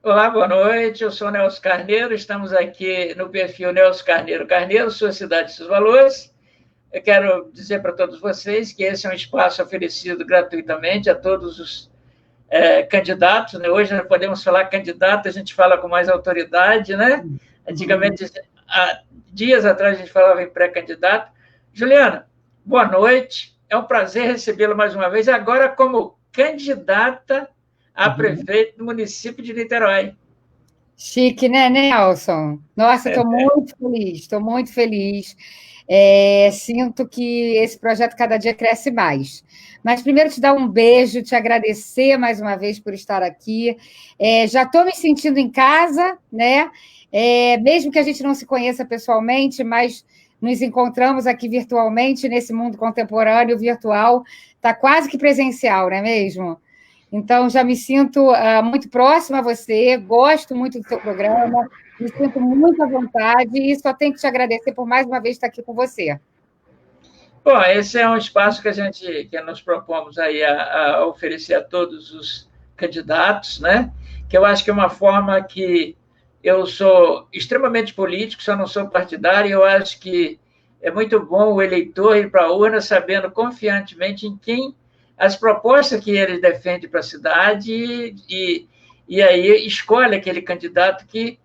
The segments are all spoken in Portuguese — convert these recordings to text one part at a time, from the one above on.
Olá, boa noite. Eu sou Nelson Carneiro. Estamos aqui no perfil Nelson Carneiro Carneiro, Sua Cidade e Seus Valores. Eu quero dizer para todos vocês que esse é um espaço oferecido gratuitamente a todos os candidatos. Né? Hoje nós podemos falar candidato, a gente fala com mais autoridade, né? Antigamente, há dias atrás, a gente falava em pré-candidato. Juliana, boa noite. É um prazer recebê-la mais uma vez, agora como candidata a prefeito do município de Niterói. Chique, né, Nelson? Nossa, estou muito feliz, estou muito feliz. Sinto que esse projeto cada dia cresce mais. Mas primeiro te dar um beijo, te agradecer mais uma vez por estar aqui. Já estou me sentindo em casa, né? Mesmo que a gente não se conheça pessoalmente, mas nos encontramos aqui virtualmente nesse mundo contemporâneo virtual, está quase que presencial, não é mesmo? Então, já me sinto muito próxima a você, gosto muito do seu programa, me sinto muito à vontade e só tenho que te agradecer por mais uma vez estar aqui com você. Bom, esse é um espaço que nos propomos aí a oferecer a todos os candidatos, né? Que eu acho que é uma forma que eu sou extremamente político, só não sou partidário, eu acho que é muito bom o eleitor ir para a urna sabendo confiantemente em quem as propostas que ele defende para a cidade e aí escolhe aquele candidato que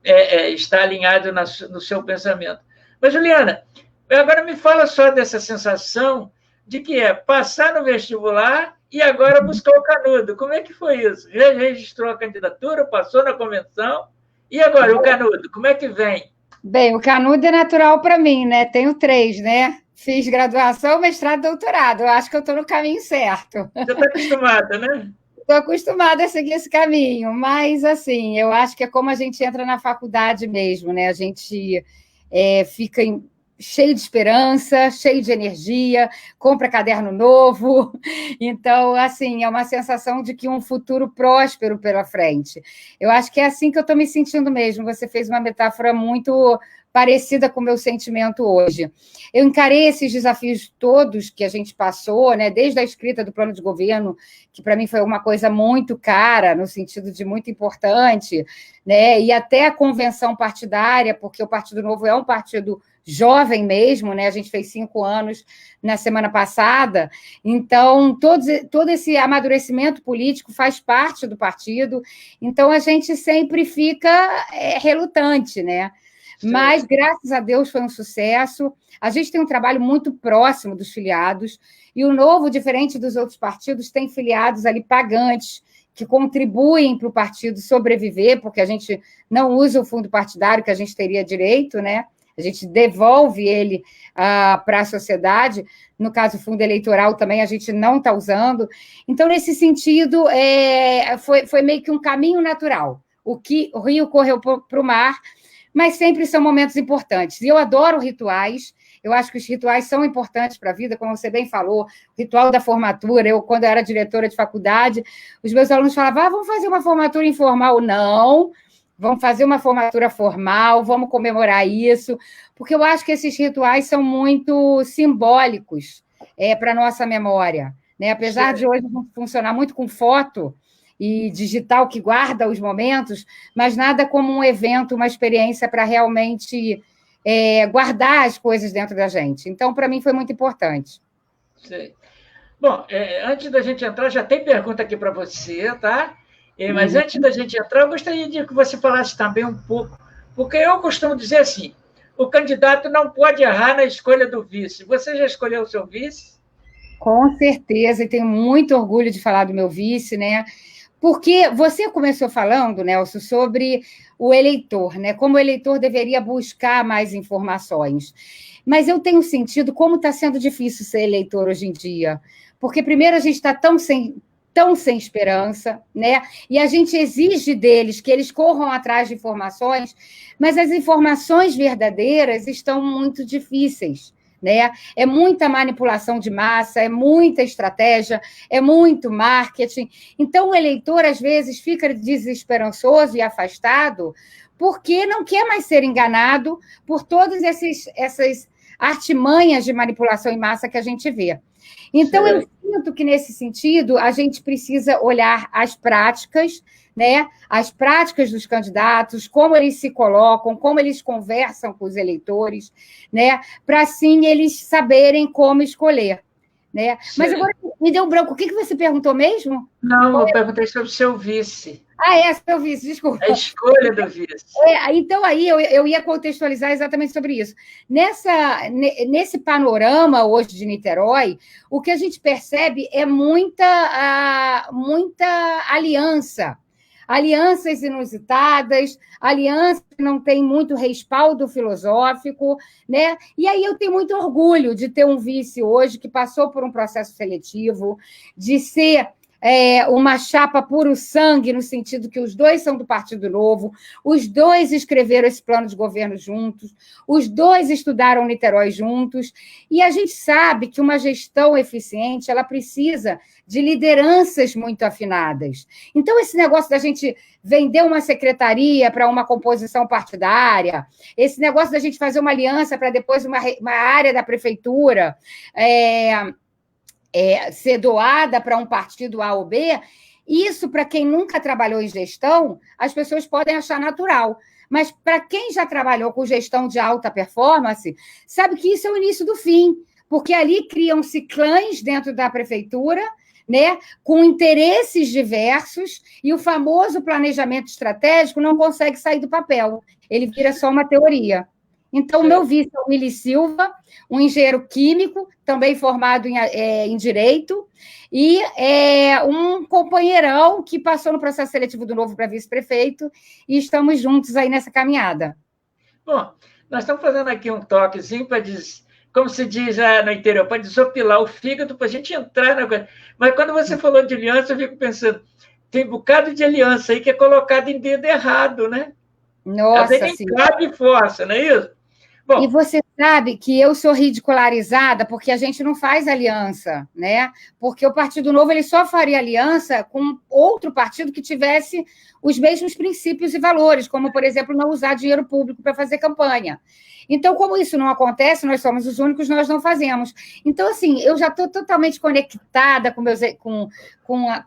está alinhado no seu pensamento. Mas, Juliana, agora me fala só dessa sensação de que é passar no vestibular e agora buscar o canudo. Como é que foi isso? Já registrou a candidatura, passou na convenção, e agora o canudo? Como é que vem? Bem, o canudo é natural para mim, né? Tenho 3, né? Fiz graduação, mestrado, doutorado. Eu acho que eu estou no caminho certo. Você está acostumada, né? Estou acostumada a seguir esse caminho, mas assim, eu acho que é como a gente entra na faculdade mesmo, né? A gente fica cheio de esperança, cheio de energia, compra caderno novo. Então, assim, é uma sensação de que um futuro próspero pela frente. Eu acho que é assim que eu estou me sentindo mesmo. Você fez uma metáfora muito parecida com o meu sentimento hoje. Eu encarei esses desafios todos que a gente passou, né, desde a escrita do plano de governo, que para mim foi uma coisa muito cara, no sentido de muito importante, né, e até a convenção partidária, porque o Partido Novo é um partido jovem mesmo, né? A gente fez 5 anos na semana passada, então todo esse amadurecimento político faz parte do partido, então a gente sempre fica relutante, né? Mas, graças a Deus, foi um sucesso. A gente tem um trabalho muito próximo dos filiados, e o Novo, diferente dos outros partidos, tem filiados ali pagantes, que contribuem para o partido sobreviver, porque a gente não usa o fundo partidário que a gente teria direito, né? A gente devolve ele para a sociedade. No caso, o fundo eleitoral também a gente não está usando. Então, nesse sentido, foi meio que um caminho natural. O rio correu para o mar, mas sempre são momentos importantes. E eu adoro rituais, eu acho que os rituais são importantes para a vida, como você bem falou, o ritual da formatura. Quando eu era diretora de faculdade, os meus alunos falavam, vamos fazer uma formatura informal. Não, vamos fazer uma formatura formal, vamos comemorar isso, porque eu acho que esses rituais são muito simbólicos para a nossa memória. Né? Apesar de hoje funcionar muito com foto e digital que guarda os momentos, mas nada como um evento, uma experiência para realmente guardar as coisas dentro da gente. Então, para mim, foi muito importante. Sei. Bom, antes da gente entrar, já tem pergunta aqui para você, tá? Mas antes da gente entrar, eu gostaria de que você falasse também um pouco, porque eu costumo dizer assim, o candidato não pode errar na escolha do vice. Você já escolheu o seu vice? Com certeza, e tenho muito orgulho de falar do meu vice, né? Porque você começou falando, Nelson, sobre o eleitor, né? Como o eleitor deveria buscar mais informações. Mas eu tenho sentido como está sendo difícil ser eleitor hoje em dia. Porque, primeiro, a gente está tão sem esperança, né? E a gente exige deles que eles corram atrás de informações, mas as informações verdadeiras estão muito difíceis. Né? É muita manipulação de massa, é muita estratégia, é muito marketing. Então, o eleitor, às vezes, fica desesperançoso e afastado porque não quer mais ser enganado por todas essas artimanhas de manipulação em massa que a gente vê. Então, eu sinto que, nesse sentido, a gente precisa olhar as práticas, né, as práticas dos candidatos, como eles se colocam, como eles conversam com os eleitores, né, para assim eles saberem como escolher. Né? Mas agora me deu um branco. O que você perguntou mesmo? Não, eu perguntei sobre o seu vice. Seu vice, desculpa. A escolha do vice. Então, aí eu ia contextualizar exatamente sobre isso. Nesse panorama hoje de Niterói, o que a gente percebe é muita aliança. Alianças inusitadas, alianças que não têm muito respaldo filosófico, né? E aí eu tenho muito orgulho de ter um vice hoje que passou por um processo seletivo, de ser uma chapa puro sangue, no sentido que os dois são do Partido Novo, os dois escreveram esse plano de governo juntos, os dois estudaram Niterói juntos, e a gente sabe que uma gestão eficiente ela precisa de lideranças muito afinadas. Então, esse negócio da gente vender uma secretaria para uma composição partidária, esse negócio da gente fazer uma aliança para depois uma área da prefeitura ser doada para um partido A ou B, isso, para quem nunca trabalhou em gestão, as pessoas podem achar natural. Mas, para quem já trabalhou com gestão de alta performance, sabe que isso é o início do fim, porque ali criam-se clãs dentro da prefeitura, né, com interesses diversos, e o famoso planejamento estratégico não consegue sair do papel, ele vira só uma teoria. Então, o meu vice é o Willy Silva, um engenheiro químico, também formado em Direito, e um companheirão que passou no processo seletivo do Novo para vice-prefeito, e estamos juntos aí nessa caminhada. Bom, nós estamos fazendo aqui um toquezinho para como se diz no interior, para desopilar o fígado, para a gente entrar na coisa. Mas quando você falou de aliança, eu fico pensando, tem um bocado de aliança aí que é colocado em dedo errado, né? Nossa, sim. Cabe força, não é isso? Bom, e você sabe que eu sou ridicularizada porque a gente não faz aliança, né? Porque o Partido Novo ele só faria aliança com outro partido que tivesse os mesmos princípios e valores, como, por exemplo, não usar dinheiro público para fazer campanha. Então, como isso não acontece, nós somos os únicos, nós não fazemos. Então, assim, eu já estou totalmente conectada com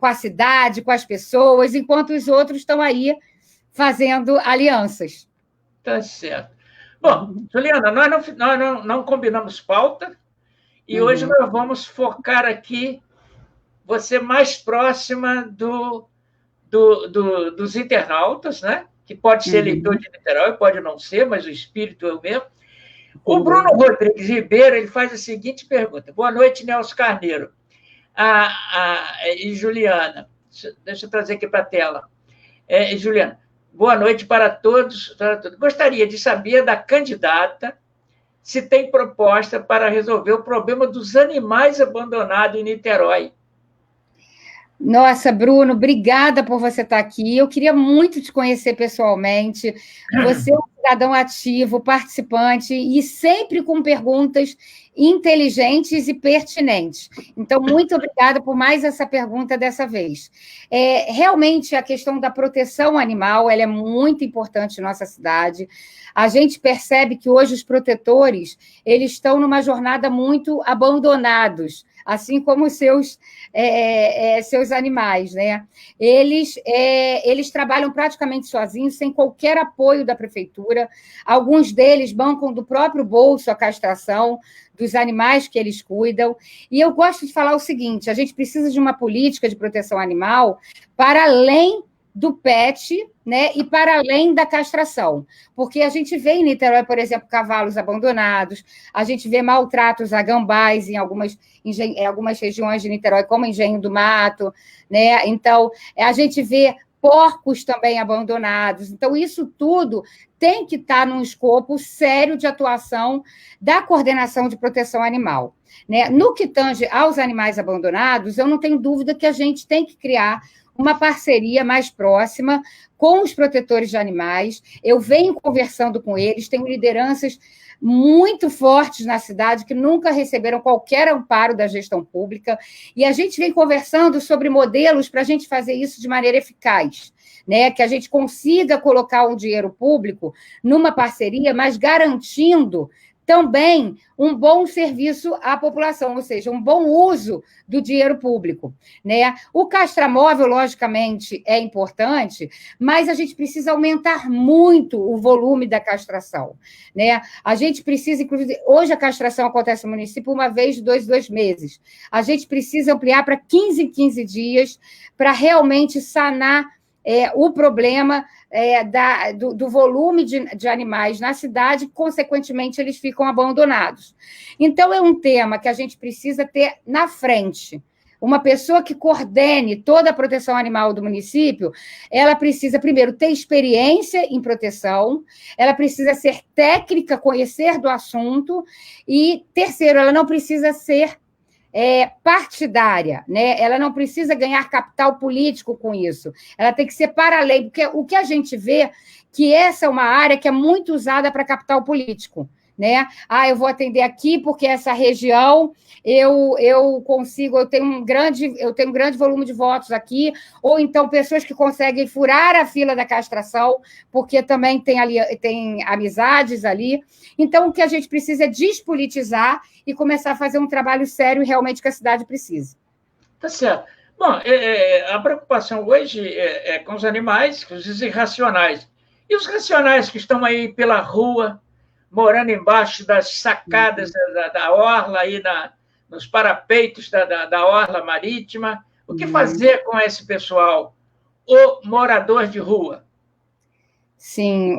a cidade, com as pessoas, enquanto os outros estão aí fazendo alianças. Tá certo. Bom, Juliana, nós não combinamos pauta e hoje nós vamos focar aqui você mais próxima dos internautas, né? Que pode ser eleitor de Niterói, pode não ser, mas o espírito é o mesmo. O Bruno Rodrigues Ribeiro ele faz a seguinte pergunta. Boa noite, Nelson Carneiro. E Juliana, deixa eu trazer aqui para a tela. Juliana, boa noite para todos. Gostaria de saber da candidata se tem proposta para resolver o problema dos animais abandonados em Niterói. Nossa, Bruno, obrigada por você estar aqui. Eu queria muito te conhecer pessoalmente. Você é um cidadão ativo, participante e sempre com perguntas inteligentes e pertinentes. Então, muito obrigada por mais essa pergunta dessa vez. Realmente, a questão da proteção animal ela é muito importante em nossa cidade. A gente percebe que hoje os protetores eles estão numa jornada muito abandonados, assim como os seus animais, né? Eles trabalham praticamente sozinhos, sem qualquer apoio da prefeitura. Alguns deles bancam do próprio bolso a castração dos animais que eles cuidam. E eu gosto de falar o seguinte, a gente precisa de uma política de proteção animal para além do PET, né, e para além da castração, porque a gente vê em Niterói, por exemplo, cavalos abandonados, a gente vê maltratos a gambás em algumas regiões de Niterói, como Engenho do Mato, né? Então, a gente vê porcos também abandonados. Então, isso tudo tem que estar num escopo sério de atuação da coordenação de proteção animal, né? No que tange aos animais abandonados, eu não tenho dúvida que a gente tem que criar uma parceria mais próxima com os protetores de animais. Eu venho conversando com eles, tenho lideranças muito fortes na cidade que nunca receberam qualquer amparo da gestão pública, e a gente vem conversando sobre modelos para a gente fazer isso de maneira eficaz, né? Que a gente consiga colocar um dinheiro público numa parceria, mas garantindo também um bom serviço à população, ou seja, um bom uso do dinheiro público, né? O castramóvel, logicamente, é importante, mas a gente precisa aumentar muito o volume da castração, né? A gente precisa, inclusive, hoje a castração acontece no município uma vez de 2 meses. A gente precisa ampliar para 15 em 15 dias para realmente sanar o problema do volume de animais na cidade, consequentemente, eles ficam abandonados. Então, é um tema que a gente precisa ter na frente. Uma pessoa que coordene toda a proteção animal do município, ela precisa, primeiro, ter experiência em proteção, ela precisa ser técnica, conhecer do assunto, e, terceiro, ela não precisa ser partidária, né? Ela não precisa ganhar capital político com isso, ela tem que ser para além, porque o que a gente vê que essa é uma área que é muito usada para capital político, né? Eu vou atender aqui porque essa região eu consigo, eu tenho um grande volume de votos aqui, ou então pessoas que conseguem furar a fila da castração, porque também tem amizades ali. Então, o que a gente precisa é despolitizar e começar a fazer um trabalho sério realmente que a cidade precisa. Tá certo. Bom, a preocupação hoje é com os animais, com os irracionais. E os racionais que estão aí pela rua, morando embaixo das sacadas da orla, aí nos parapeitos da orla marítima. O que fazer com esse pessoal? O morador de rua. Sim,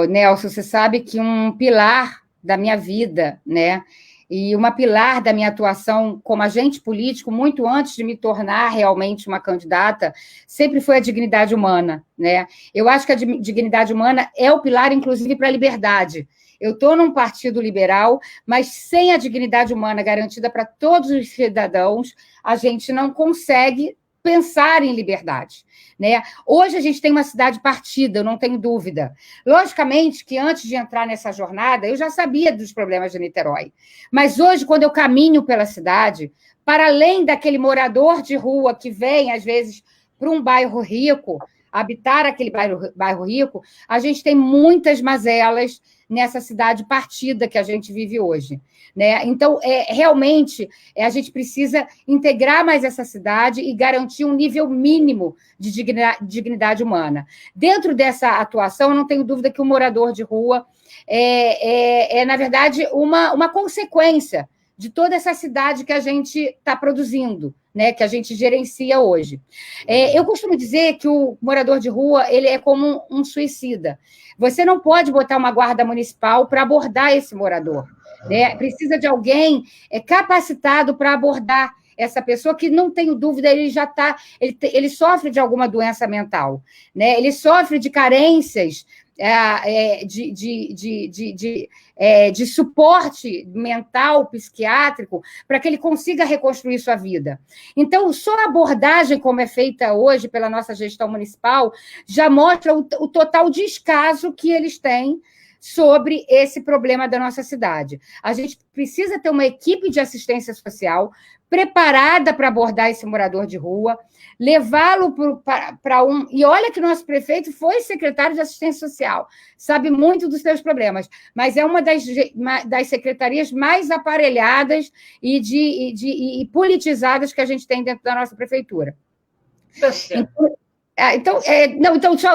Nelson, você sabe que um pilar da minha vida, né, e uma pilar da minha atuação como agente político, muito antes de me tornar realmente uma candidata, sempre foi a dignidade humana, né? Eu acho que a dignidade humana é o pilar, inclusive, para a liberdade. Eu estou num partido liberal, mas sem a dignidade humana garantida para todos os cidadãos, a gente não consegue pensar em liberdade, né? Hoje a gente tem uma cidade partida, eu não tenho dúvida. Logicamente que antes de entrar nessa jornada, eu já sabia dos problemas de Niterói. Mas hoje, quando eu caminho pela cidade, para além daquele morador de rua que vem, às vezes, para um bairro rico, habitar aquele bairro rico, a gente tem muitas mazelas nessa cidade partida que a gente vive hoje, né? Então, realmente, a gente precisa integrar mais essa cidade e garantir um nível mínimo de dignidade humana. Dentro dessa atuação, eu não tenho dúvida que o morador de rua na verdade, uma consequência de toda essa cidade que a gente está produzindo, né, que a gente gerencia hoje. Eu costumo dizer que o morador de rua ele é como um suicida. Você não pode botar uma guarda municipal para abordar esse morador, né? Precisa de alguém capacitado para abordar essa pessoa que, não tenho dúvida, ele sofre de alguma doença mental, né? Ele sofre de carências de suporte mental, psiquiátrico, para que ele consiga reconstruir sua vida. Então, só a abordagem como é feita hoje pela nossa gestão municipal já mostra o total descaso que eles têm sobre esse problema da nossa cidade. A gente precisa ter uma equipe de assistência social preparada para abordar esse morador de rua, levá-lo para um... E olha que nosso prefeito foi secretário de assistência social, sabe muito dos seus problemas, mas é uma das secretarias mais aparelhadas e politizadas que a gente tem dentro da nossa prefeitura. Então,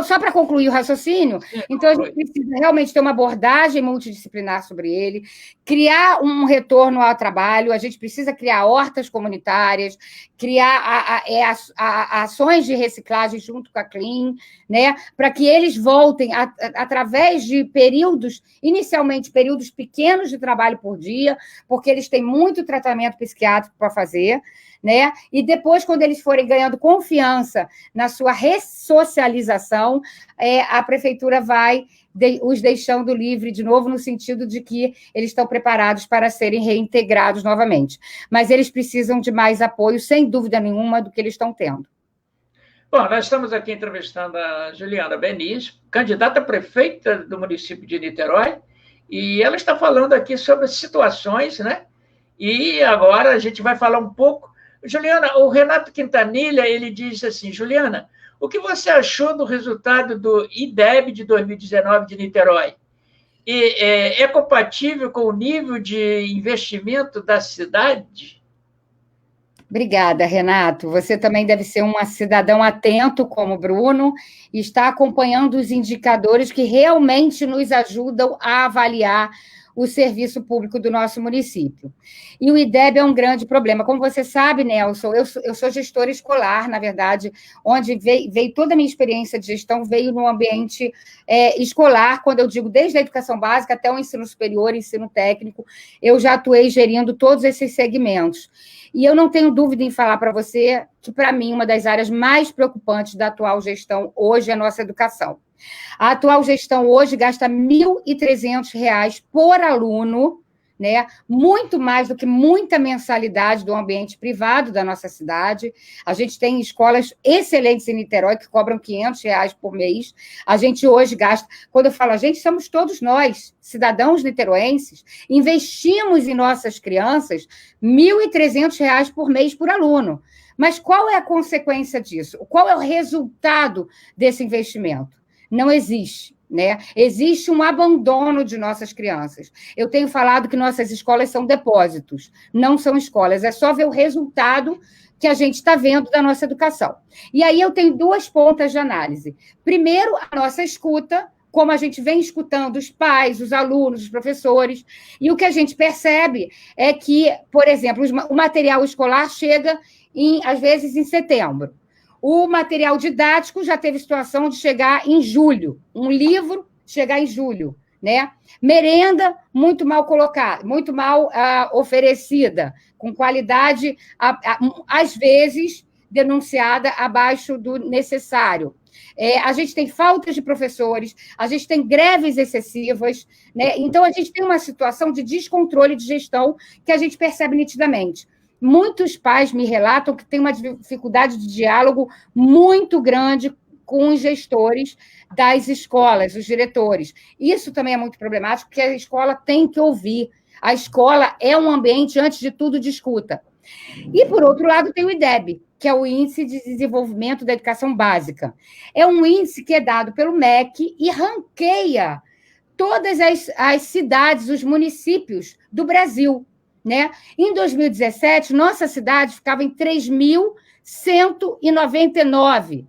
só para concluir o raciocínio, então a gente precisa realmente ter uma abordagem multidisciplinar sobre ele, criar um retorno ao trabalho, a gente precisa criar hortas comunitárias, criar ações de reciclagem junto com a Clean, né, para que eles voltem através de inicialmente períodos pequenos de trabalho por dia, porque eles têm muito tratamento psiquiátrico para fazer, né? E depois, quando eles forem ganhando confiança na sua ressocialização, a prefeitura vai os deixando livre de novo, no sentido de que eles estão preparados para serem reintegrados novamente. Mas eles precisam de mais apoio, sem dúvida nenhuma, do que eles estão tendo. Bom, nós estamos aqui entrevistando a Juliana Beniz, candidata a prefeita do município de Niterói, e ela está falando aqui sobre situações, né? E agora a gente vai falar um pouco. Juliana, o Renato Quintanilha, ele diz assim: Juliana, o que você achou do resultado do IDEB de 2019 de Niterói? é compatível com o nível de investimento da cidade? Obrigada, Renato. Você também deve ser um cidadão atento, como o Bruno, e está acompanhando os indicadores que realmente nos ajudam a avaliar o serviço público do nosso município. E o IDEB é um grande problema. Como você sabe, Nelson, eu sou gestora escolar, na verdade, onde veio toda a minha experiência de gestão, veio no ambiente escolar, quando eu digo desde a educação básica até o ensino superior, ensino técnico, eu já atuei gerindo todos esses segmentos. E eu não tenho dúvida em falar para você que, para mim, uma das áreas mais preocupantes da atual gestão hoje é a nossa educação. A atual gestão hoje gasta R$ 1.300 por aluno, né? Muito mais do que muita mensalidade do ambiente privado da nossa cidade. A gente tem escolas excelentes em Niterói que cobram R$ 500 por mês. A gente hoje gasta... Quando eu falo a gente, somos todos nós, cidadãos niteroenses, investimos em nossas crianças R$ 1.300 por mês por aluno. Mas qual é a consequência disso? Qual é o resultado desse investimento? Não existe, né? Existe um abandono de nossas crianças. Eu tenho falado que nossas escolas são depósitos, não são escolas. É só ver o resultado que a gente está vendo da nossa educação. E aí eu tenho duas pontas de análise. Primeiro, a nossa escuta, como a gente vem escutando os pais, os alunos, os professores, e o que a gente percebe é que, por exemplo, o material escolar chega, às vezes, em setembro. O material didático já teve situação de chegar em julho, um livro chegar em julho, né? Merenda muito mal colocada, muito mal oferecida, com qualidade, às vezes, denunciada abaixo do necessário. A gente tem faltas de professores, a gente tem greves excessivas, né? Então, a gente tem uma situação de descontrole de gestão que a gente percebe nitidamente. Muitos pais me relatam que tem uma dificuldade de diálogo muito grande com os gestores das escolas, os diretores. Isso também é muito problemático, porque a escola tem que ouvir. A escola é um ambiente, antes de tudo, de escuta. E, por outro lado, tem o IDEB, que é o Índice de Desenvolvimento da Educação Básica. É um índice que é dado pelo MEC e ranqueia todas as cidades, os municípios do Brasil. Né? Em 2017, nossa cidade ficava em 3.199,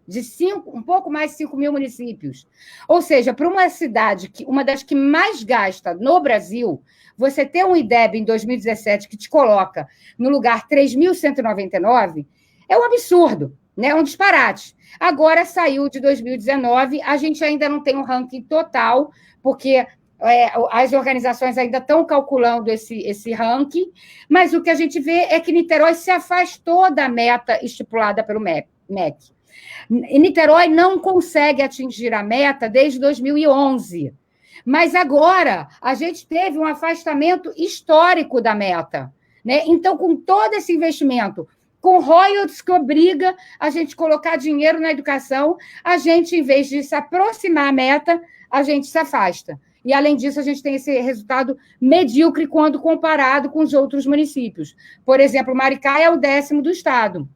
um pouco mais de 5 mil municípios. Ou seja, para uma cidade, uma das que mais gasta no Brasil, você ter um IDEB em 2017 que te coloca no lugar 3.199 é um absurdo, né? É um disparate. Agora saiu de 2019, a gente ainda não tem um ranking total, porque as organizações ainda estão calculando esse ranking, mas o que a gente vê é que Niterói se afastou da meta estipulada pelo MEC. E Niterói não consegue atingir a meta desde 2011, mas agora a gente teve um afastamento histórico da meta, né? Então, com todo esse investimento, com royalties que obriga a gente colocar dinheiro na educação, a gente, em vez de se aproximar à meta, a gente se afasta. E, além disso, a gente tem esse resultado medíocre quando comparado com os outros municípios. Por exemplo, Maricá é o 10º do estado.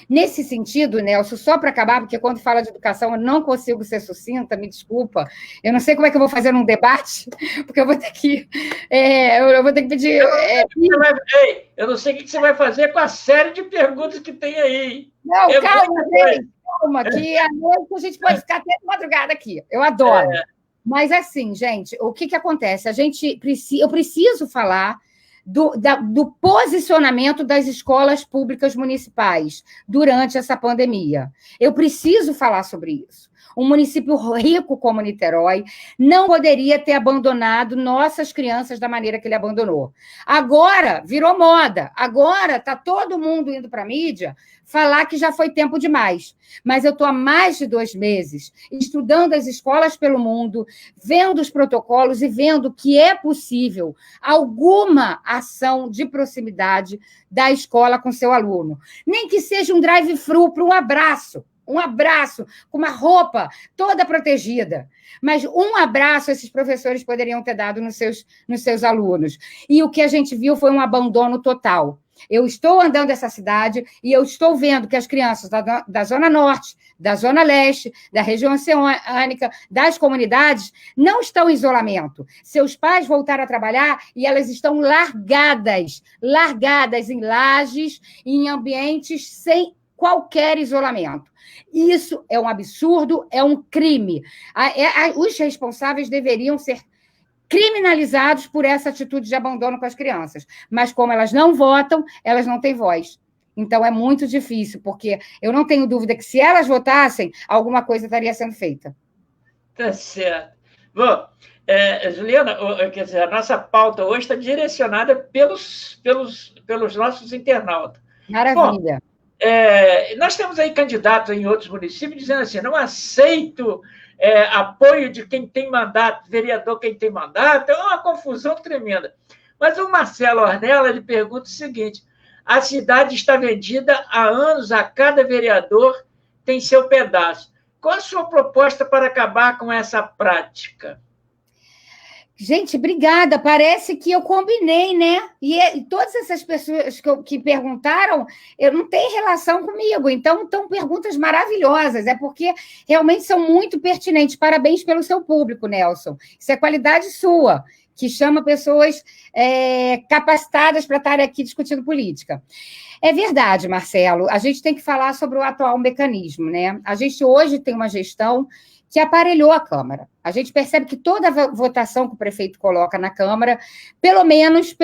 Nesse sentido, Nelson, só para acabar, porque quando fala de educação eu não consigo ser sucinta, me desculpa. Eu não sei como é que eu vou fazer num debate, porque eu vou ter que pedir... Eu não sei o que você vai fazer com a série de perguntas que tem aí. Não, calma, que à noite a gente pode ficar até de madrugada aqui. Eu adoro. Mas, assim, gente, o que acontece? Eu preciso falar do posicionamento das escolas públicas municipais durante essa pandemia. Eu preciso falar sobre isso. Um município rico como Niterói não poderia ter abandonado nossas crianças da maneira que ele abandonou. Agora virou moda, agora está todo mundo indo para a mídia falar que já foi tempo demais. Mas eu estou há mais de 2 meses estudando as escolas pelo mundo, vendo os protocolos e vendo que é possível alguma ação de proximidade da escola com seu aluno. Nem que seja um drive-thru para um abraço com uma roupa toda protegida. Mas um abraço esses professores poderiam ter dado nos seus alunos. E o que a gente viu foi um abandono total. Eu estou andando essa cidade e eu estou vendo que as crianças da Zona Norte, da Zona Leste, da região oceânica, das comunidades, não estão em isolamento. Seus pais voltaram a trabalhar e elas estão largadas em lajes, em ambientes sem qualquer isolamento. Isso é um absurdo, é um crime. Os responsáveis deveriam ser criminalizados por essa atitude de abandono com as crianças. Mas como elas não votam, elas não têm voz. Então, é muito difícil, porque eu não tenho dúvida que se elas votassem, alguma coisa estaria sendo feita. Tá certo. Bom, Juliana, quer dizer, a nossa pauta hoje está direcionada pelos nossos internautas. Maravilha. Bom, nós temos aí candidatos em outros municípios dizendo assim, não aceito apoio de quem tem mandato, vereador quem tem mandato, é uma confusão tremenda. Mas o Marcelo Ornella, ele pergunta o seguinte, a cidade está vendida há anos, a cada vereador tem seu pedaço. Qual a sua proposta para acabar com essa prática? Gente, obrigada. Parece que eu combinei, né? E todas essas pessoas que perguntaram, não tem relação comigo. Então, perguntas maravilhosas. É porque realmente são muito pertinentes. Parabéns pelo seu público, Nelson. Isso é qualidade sua, que chama pessoas capacitadas para estarem aqui discutindo política. É verdade, Marcelo. A gente tem que falar sobre o atual mecanismo, né? A gente hoje tem uma gestão que aparelhou a Câmara. A gente percebe que toda votação que o prefeito coloca na Câmara, pelo menos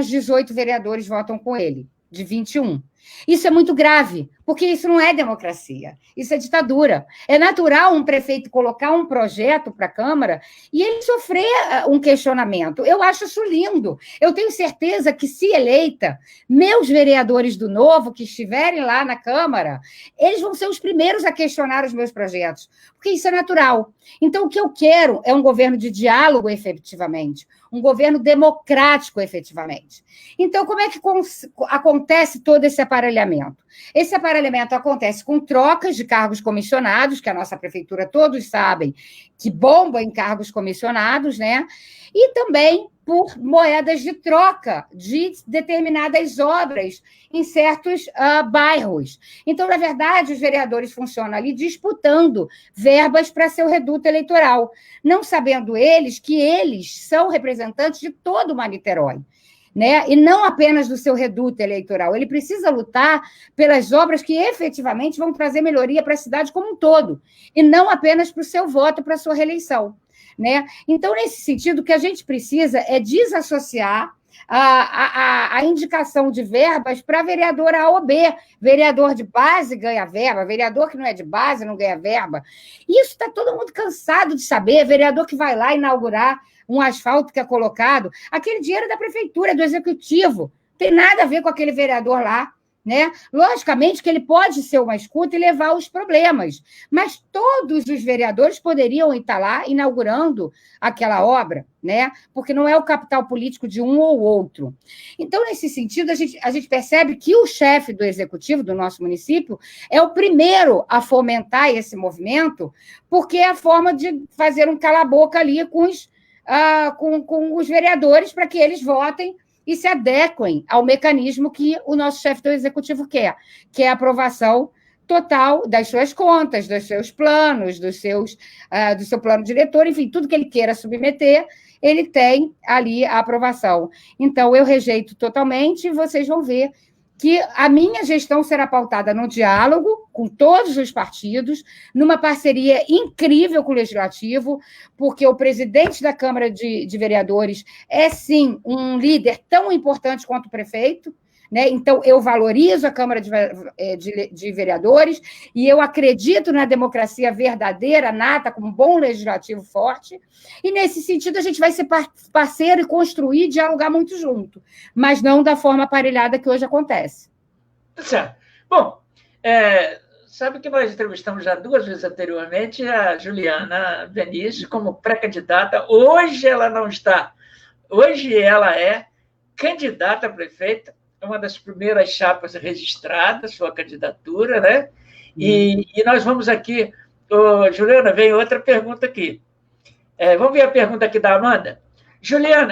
18 vereadores votam com ele, de 21. Isso é muito grave, porque isso não é democracia, isso é ditadura. É natural um prefeito colocar um projeto para a Câmara e ele sofrer um questionamento. Eu acho isso lindo. Eu tenho certeza que, se eleita, meus vereadores do Novo, que estiverem lá na Câmara, eles vão ser os primeiros a questionar os meus projetos, porque isso é natural. Então, o que eu quero é um governo de diálogo, efetivamente, um governo democrático, efetivamente. Então, como é que acontece todo esse aparelhamento? Esse aparelhamento acontece com trocas de cargos comissionados, que a nossa prefeitura, todos sabem, que bomba em cargos comissionados, né? E também por moedas de troca de determinadas obras em certos bairros. Então, na verdade, os vereadores funcionam ali disputando verbas para seu reduto eleitoral, não sabendo eles que eles são representantes de todo o Niterói, né? E não apenas do seu reduto eleitoral. Ele precisa lutar pelas obras que efetivamente vão trazer melhoria para a cidade como um todo, e não apenas para o seu voto, para a sua reeleição, né? Então, nesse sentido, o que a gente precisa é desassociar a indicação de verbas para vereador A ou B. Vereador de base ganha verba, vereador que não é de base não ganha verba. Isso está todo mundo cansado de saber. Vereador que vai lá inaugurar um asfalto que é colocado, aquele dinheiro é da prefeitura, do executivo, tem nada a ver com aquele vereador lá, né? Logicamente que ele pode ser uma escuta e levar os problemas, mas todos os vereadores poderiam estar lá inaugurando aquela obra, né? Porque não é o capital político de um ou outro. Então, nesse sentido, a gente percebe que o chefe do executivo do nosso município é o primeiro a fomentar esse movimento, porque é a forma de fazer um cala-boca ali com os vereadores para que eles votem e se adequem ao mecanismo que o nosso chefe do executivo quer, que é a aprovação total das suas contas, dos seus planos, do seu plano diretor, enfim, tudo que ele queira submeter, ele tem ali a aprovação. Então, eu rejeito totalmente e vocês vão ver que a minha gestão será pautada no diálogo com todos os partidos, numa parceria incrível com o Legislativo, porque o presidente da Câmara de Vereadores é, sim, um líder tão importante quanto o prefeito, né? Então, eu valorizo a Câmara de Vereadores e eu acredito na democracia verdadeira, nata, como um bom legislativo forte, e, nesse sentido, a gente vai ser parceiro e construir e dialogar muito junto, mas não da forma aparelhada que hoje acontece. Certo. Bom, sabe que nós entrevistamos já 2 vezes anteriormente a Juliana Benício como pré-candidata. Hoje ela não está. Hoje ela é candidata a prefeita, é uma das primeiras chapas registradas, sua candidatura, né? E nós vamos aqui... Juliana, vem outra pergunta aqui. Vamos ver a pergunta aqui da Amanda?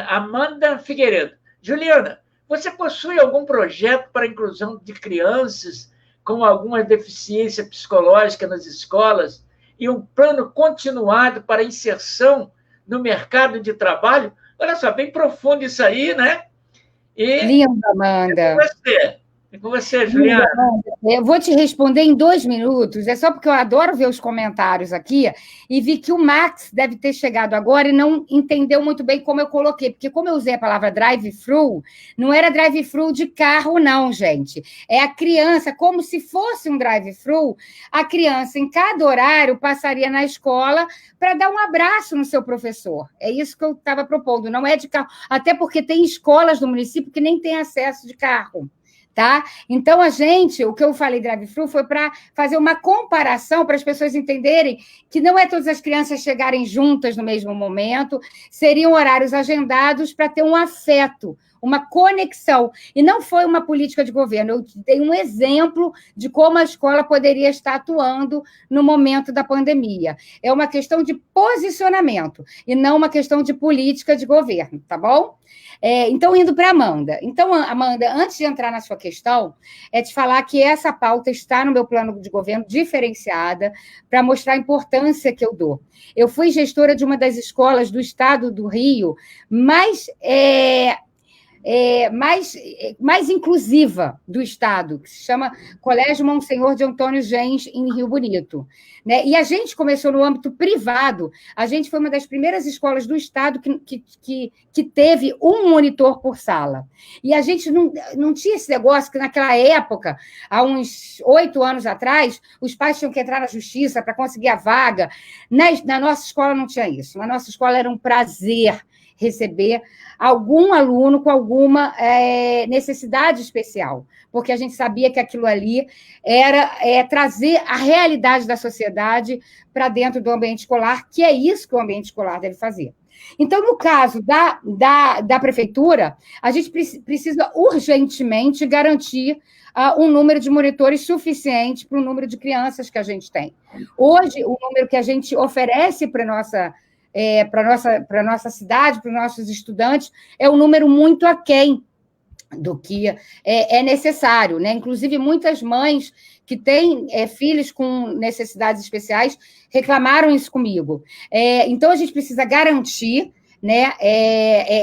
Amanda Figueiredo. Juliana, Você possui algum projeto para a inclusão de crianças com alguma deficiência psicológica nas escolas e um plano continuado para inserção no mercado de trabalho? Olha só, bem profundo isso aí, né? E Linda, Amanda. É com você, Juliana. Eu vou te responder em 2 minutos. É só porque eu adoro ver os comentários aqui e vi que o Max deve ter chegado agora e não entendeu muito bem como eu coloquei, porque como eu usei a palavra drive-thru, não era drive-thru de carro, não, gente. É a criança, como se fosse um drive-thru, a criança, em cada horário, passaria na escola para dar um abraço no seu professor. É isso que eu estava propondo, não é de carro. Até porque tem escolas do município que nem têm acesso de carro. Tá? Então, o que eu falei drive-thru foi para fazer uma comparação para as pessoas entenderem que não é todas as crianças chegarem juntas no mesmo momento, seriam horários agendados para ter um afeto, uma conexão. E não foi uma política de governo, eu dei um exemplo de como a escola poderia estar atuando no momento da pandemia. É uma questão de posicionamento e não uma questão de política de governo, tá bom? Então, indo para a Amanda. Então, Amanda, antes de entrar na sua questão, é te falar que essa pauta está no meu plano de governo diferenciada para mostrar a importância que eu dou. Eu fui gestora de uma das escolas do estado do Rio mais inclusiva do Estado, que se chama Colégio Monsenhor de Antônio Gens, em Rio Bonito. Né? E a gente começou no âmbito privado, a gente foi uma das primeiras escolas do Estado que teve um monitor por sala. E a gente não tinha esse negócio que, naquela época, há uns 8 anos atrás, os pais tinham que entrar na justiça para conseguir a vaga. Na nossa escola não tinha isso. Na nossa escola era um prazer receber algum aluno com alguma necessidade especial, porque a gente sabia que aquilo ali era trazer a realidade da sociedade para dentro do ambiente escolar, que é isso que o ambiente escolar deve fazer. Então, no caso da prefeitura, a gente precisa urgentemente garantir um número de monitores suficiente para o número de crianças que a gente tem. Hoje, o número que a gente oferece para a nossa cidade, para os nossos estudantes, é um número muito aquém do que é necessário, né? Inclusive, muitas mães que têm filhos com necessidades especiais reclamaram isso comigo. Então, a gente precisa garantir, né,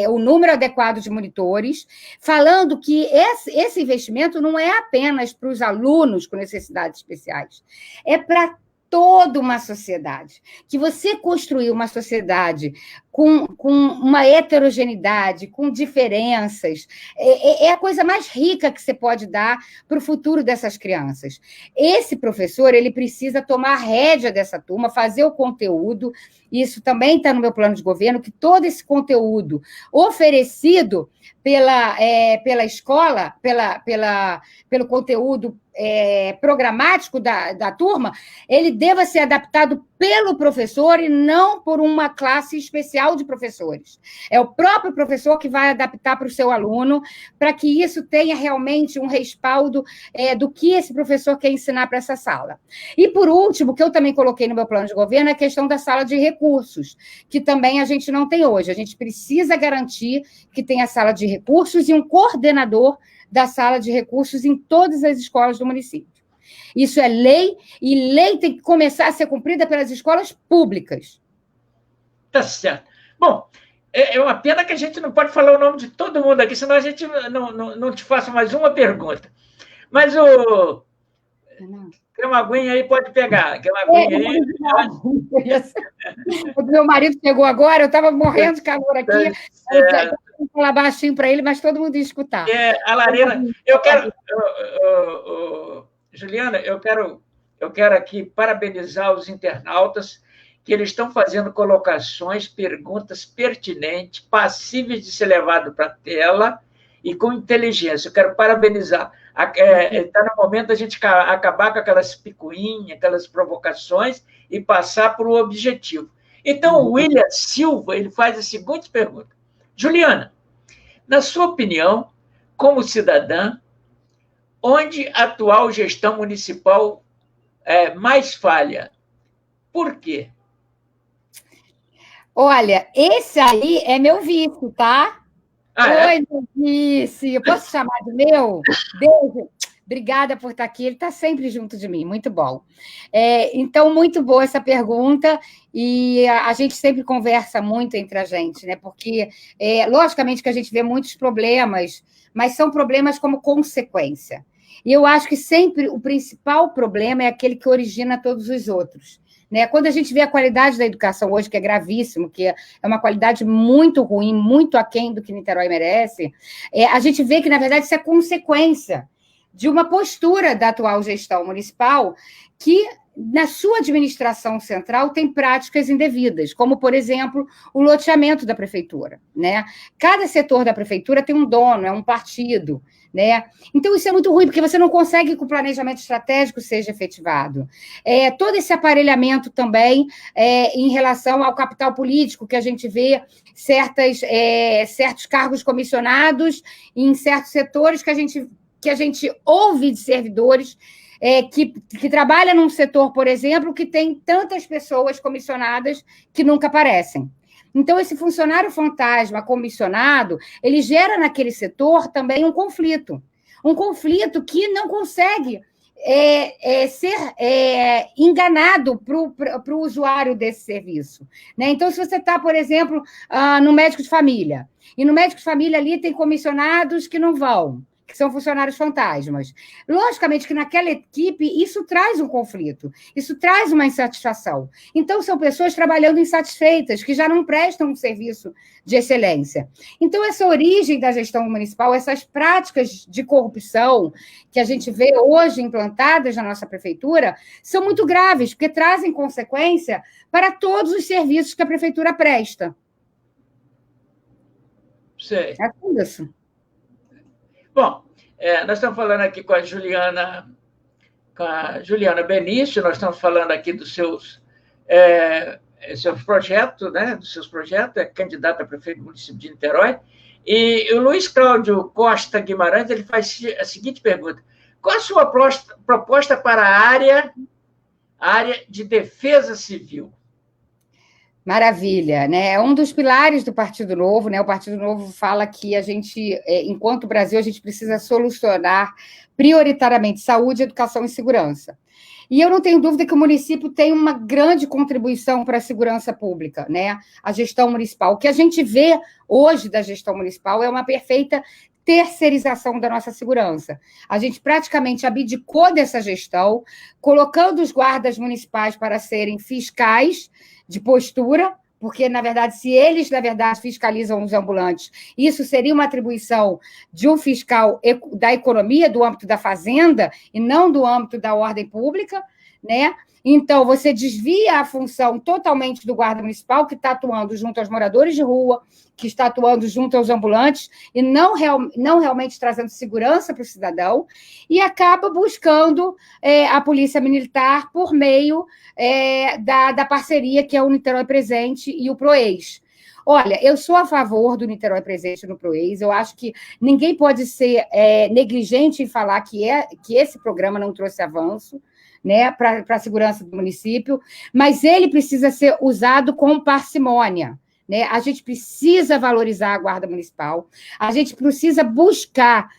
o número adequado de monitores, falando que esse investimento não é apenas para os alunos com necessidades especiais, é para toda uma sociedade. Que você construir uma sociedade com uma heterogeneidade, com diferenças, é a coisa mais rica que você pode dar para o futuro dessas crianças. Esse professor, ele precisa tomar a rédea dessa turma, fazer o conteúdo, isso também está no meu plano de governo, que todo esse conteúdo oferecido pela escola, pelo conteúdo programático da turma, ele deva ser adaptado pelo professor e não por uma classe especial de professores. É o próprio professor que vai adaptar para o seu aluno, para que isso tenha realmente um respaldo do que esse professor quer ensinar para essa sala. E, por último, que eu também coloquei no meu plano de governo, é a questão da sala de recursos, que também a gente não tem hoje. A gente precisa garantir que tenha sala de recursos e um coordenador da sala de recursos em todas as escolas do município. Isso é lei, e lei tem que começar a ser cumprida pelas escolas públicas. Tá certo. Bom, é uma pena que a gente não pode falar o nome de todo mundo aqui, senão a gente não te faça mais uma pergunta. Mas tem uma aguinha aí, pode pegar. Tem uma aguinha aí. O meu marido chegou agora, eu estava morrendo de calor aqui. Eu vou falar baixinho para ele, mas todo mundo ia escutar. A lareira. Eu quero... Juliana, eu quero aqui parabenizar os internautas que eles estão fazendo colocações, perguntas pertinentes, passíveis de ser levado para a tela e com inteligência. Eu quero parabenizar. Está no momento da gente acabar com aquelas picuinhas, aquelas provocações e passar para o objetivo. Então, o William Silva ele faz a seguinte pergunta. Juliana, na sua opinião, como cidadã, onde a atual gestão municipal mais falha? Por quê? Olha, esse aí é meu vice, tá? Oi, Denise. Eu posso chamar do meu? Beijo. Obrigada por estar aqui. Ele está sempre junto de mim. Muito bom. Então, muito boa essa pergunta. E a gente sempre conversa muito entre a gente, né? Porque, logicamente, que a gente vê muitos problemas, mas são problemas como consequência. E eu acho que sempre o principal problema é aquele que origina todos os outros. Né? Quando a gente vê a qualidade da educação hoje, que é gravíssimo, que é uma qualidade muito ruim, muito aquém do que Niterói merece, a gente vê que, na verdade, isso é consequência de uma postura da atual gestão municipal que, na sua administração central, tem práticas indevidas, como, por exemplo, o loteamento da prefeitura. Né? Cada setor da prefeitura tem um dono, é um partido. Né? Então, isso é muito ruim, porque você não consegue que o planejamento estratégico seja efetivado. Todo esse aparelhamento também em relação ao capital político, que a gente vê certos cargos comissionados em certos setores que a gente ouve de servidores que trabalham num setor, por exemplo, que tem tantas pessoas comissionadas que nunca aparecem. Então, esse funcionário fantasma comissionado, ele gera naquele setor também um conflito que não consegue ser enganado para o usuário desse serviço. Né? Então, se você está, por exemplo, no médico de família, e no médico de família ali tem comissionados que não vão, que são funcionários fantasmas. Logicamente que naquela equipe isso traz um conflito, isso traz uma insatisfação. Então, são pessoas trabalhando insatisfeitas, que já não prestam um serviço de excelência. Então, essa origem da gestão municipal, essas práticas de corrupção que a gente vê hoje implantadas na nossa prefeitura, são muito graves, porque trazem consequência para todos os serviços que a prefeitura presta. Sei. É tudo isso. Bom, nós estamos falando aqui com a Juliana Benício, nós estamos falando aqui dos seus projetos, né? Dos seus projetos, é candidata a prefeito do município de Niterói. E o Luiz Cláudio Costa Guimarães, ele faz a seguinte pergunta: qual a sua proposta para a área de defesa civil? Maravilha, né? É um dos pilares do Partido Novo, né? O Partido Novo fala que a gente, enquanto Brasil, a gente precisa solucionar prioritariamente saúde, educação e segurança. E eu não tenho dúvida que o município tem uma grande contribuição para a segurança pública, né? A gestão municipal. O que a gente vê hoje da gestão municipal é uma perfeita terceirização da nossa segurança. A gente praticamente abdicou dessa gestão, colocando os guardas municipais para serem fiscais de postura, porque, na verdade, se eles, na verdade, fiscalizam os ambulantes, isso seria uma atribuição de um fiscal da economia, do âmbito da fazenda, e não do âmbito da ordem pública, né? Então, você desvia a função totalmente do guarda municipal, que está atuando junto aos moradores de rua, que está atuando junto aos ambulantes, e não realmente trazendo segurança para o cidadão, e acaba buscando a polícia militar por meio da parceria que é o Niterói Presente e o PROEIS. Olha, eu sou a favor do Niterói Presente no PROEIS, eu acho que ninguém pode ser negligente em falar que esse programa não trouxe avanço, né, para a segurança do município, mas ele precisa ser usado com parcimônia. Né? A gente precisa valorizar a Guarda Municipal, a gente precisa buscar,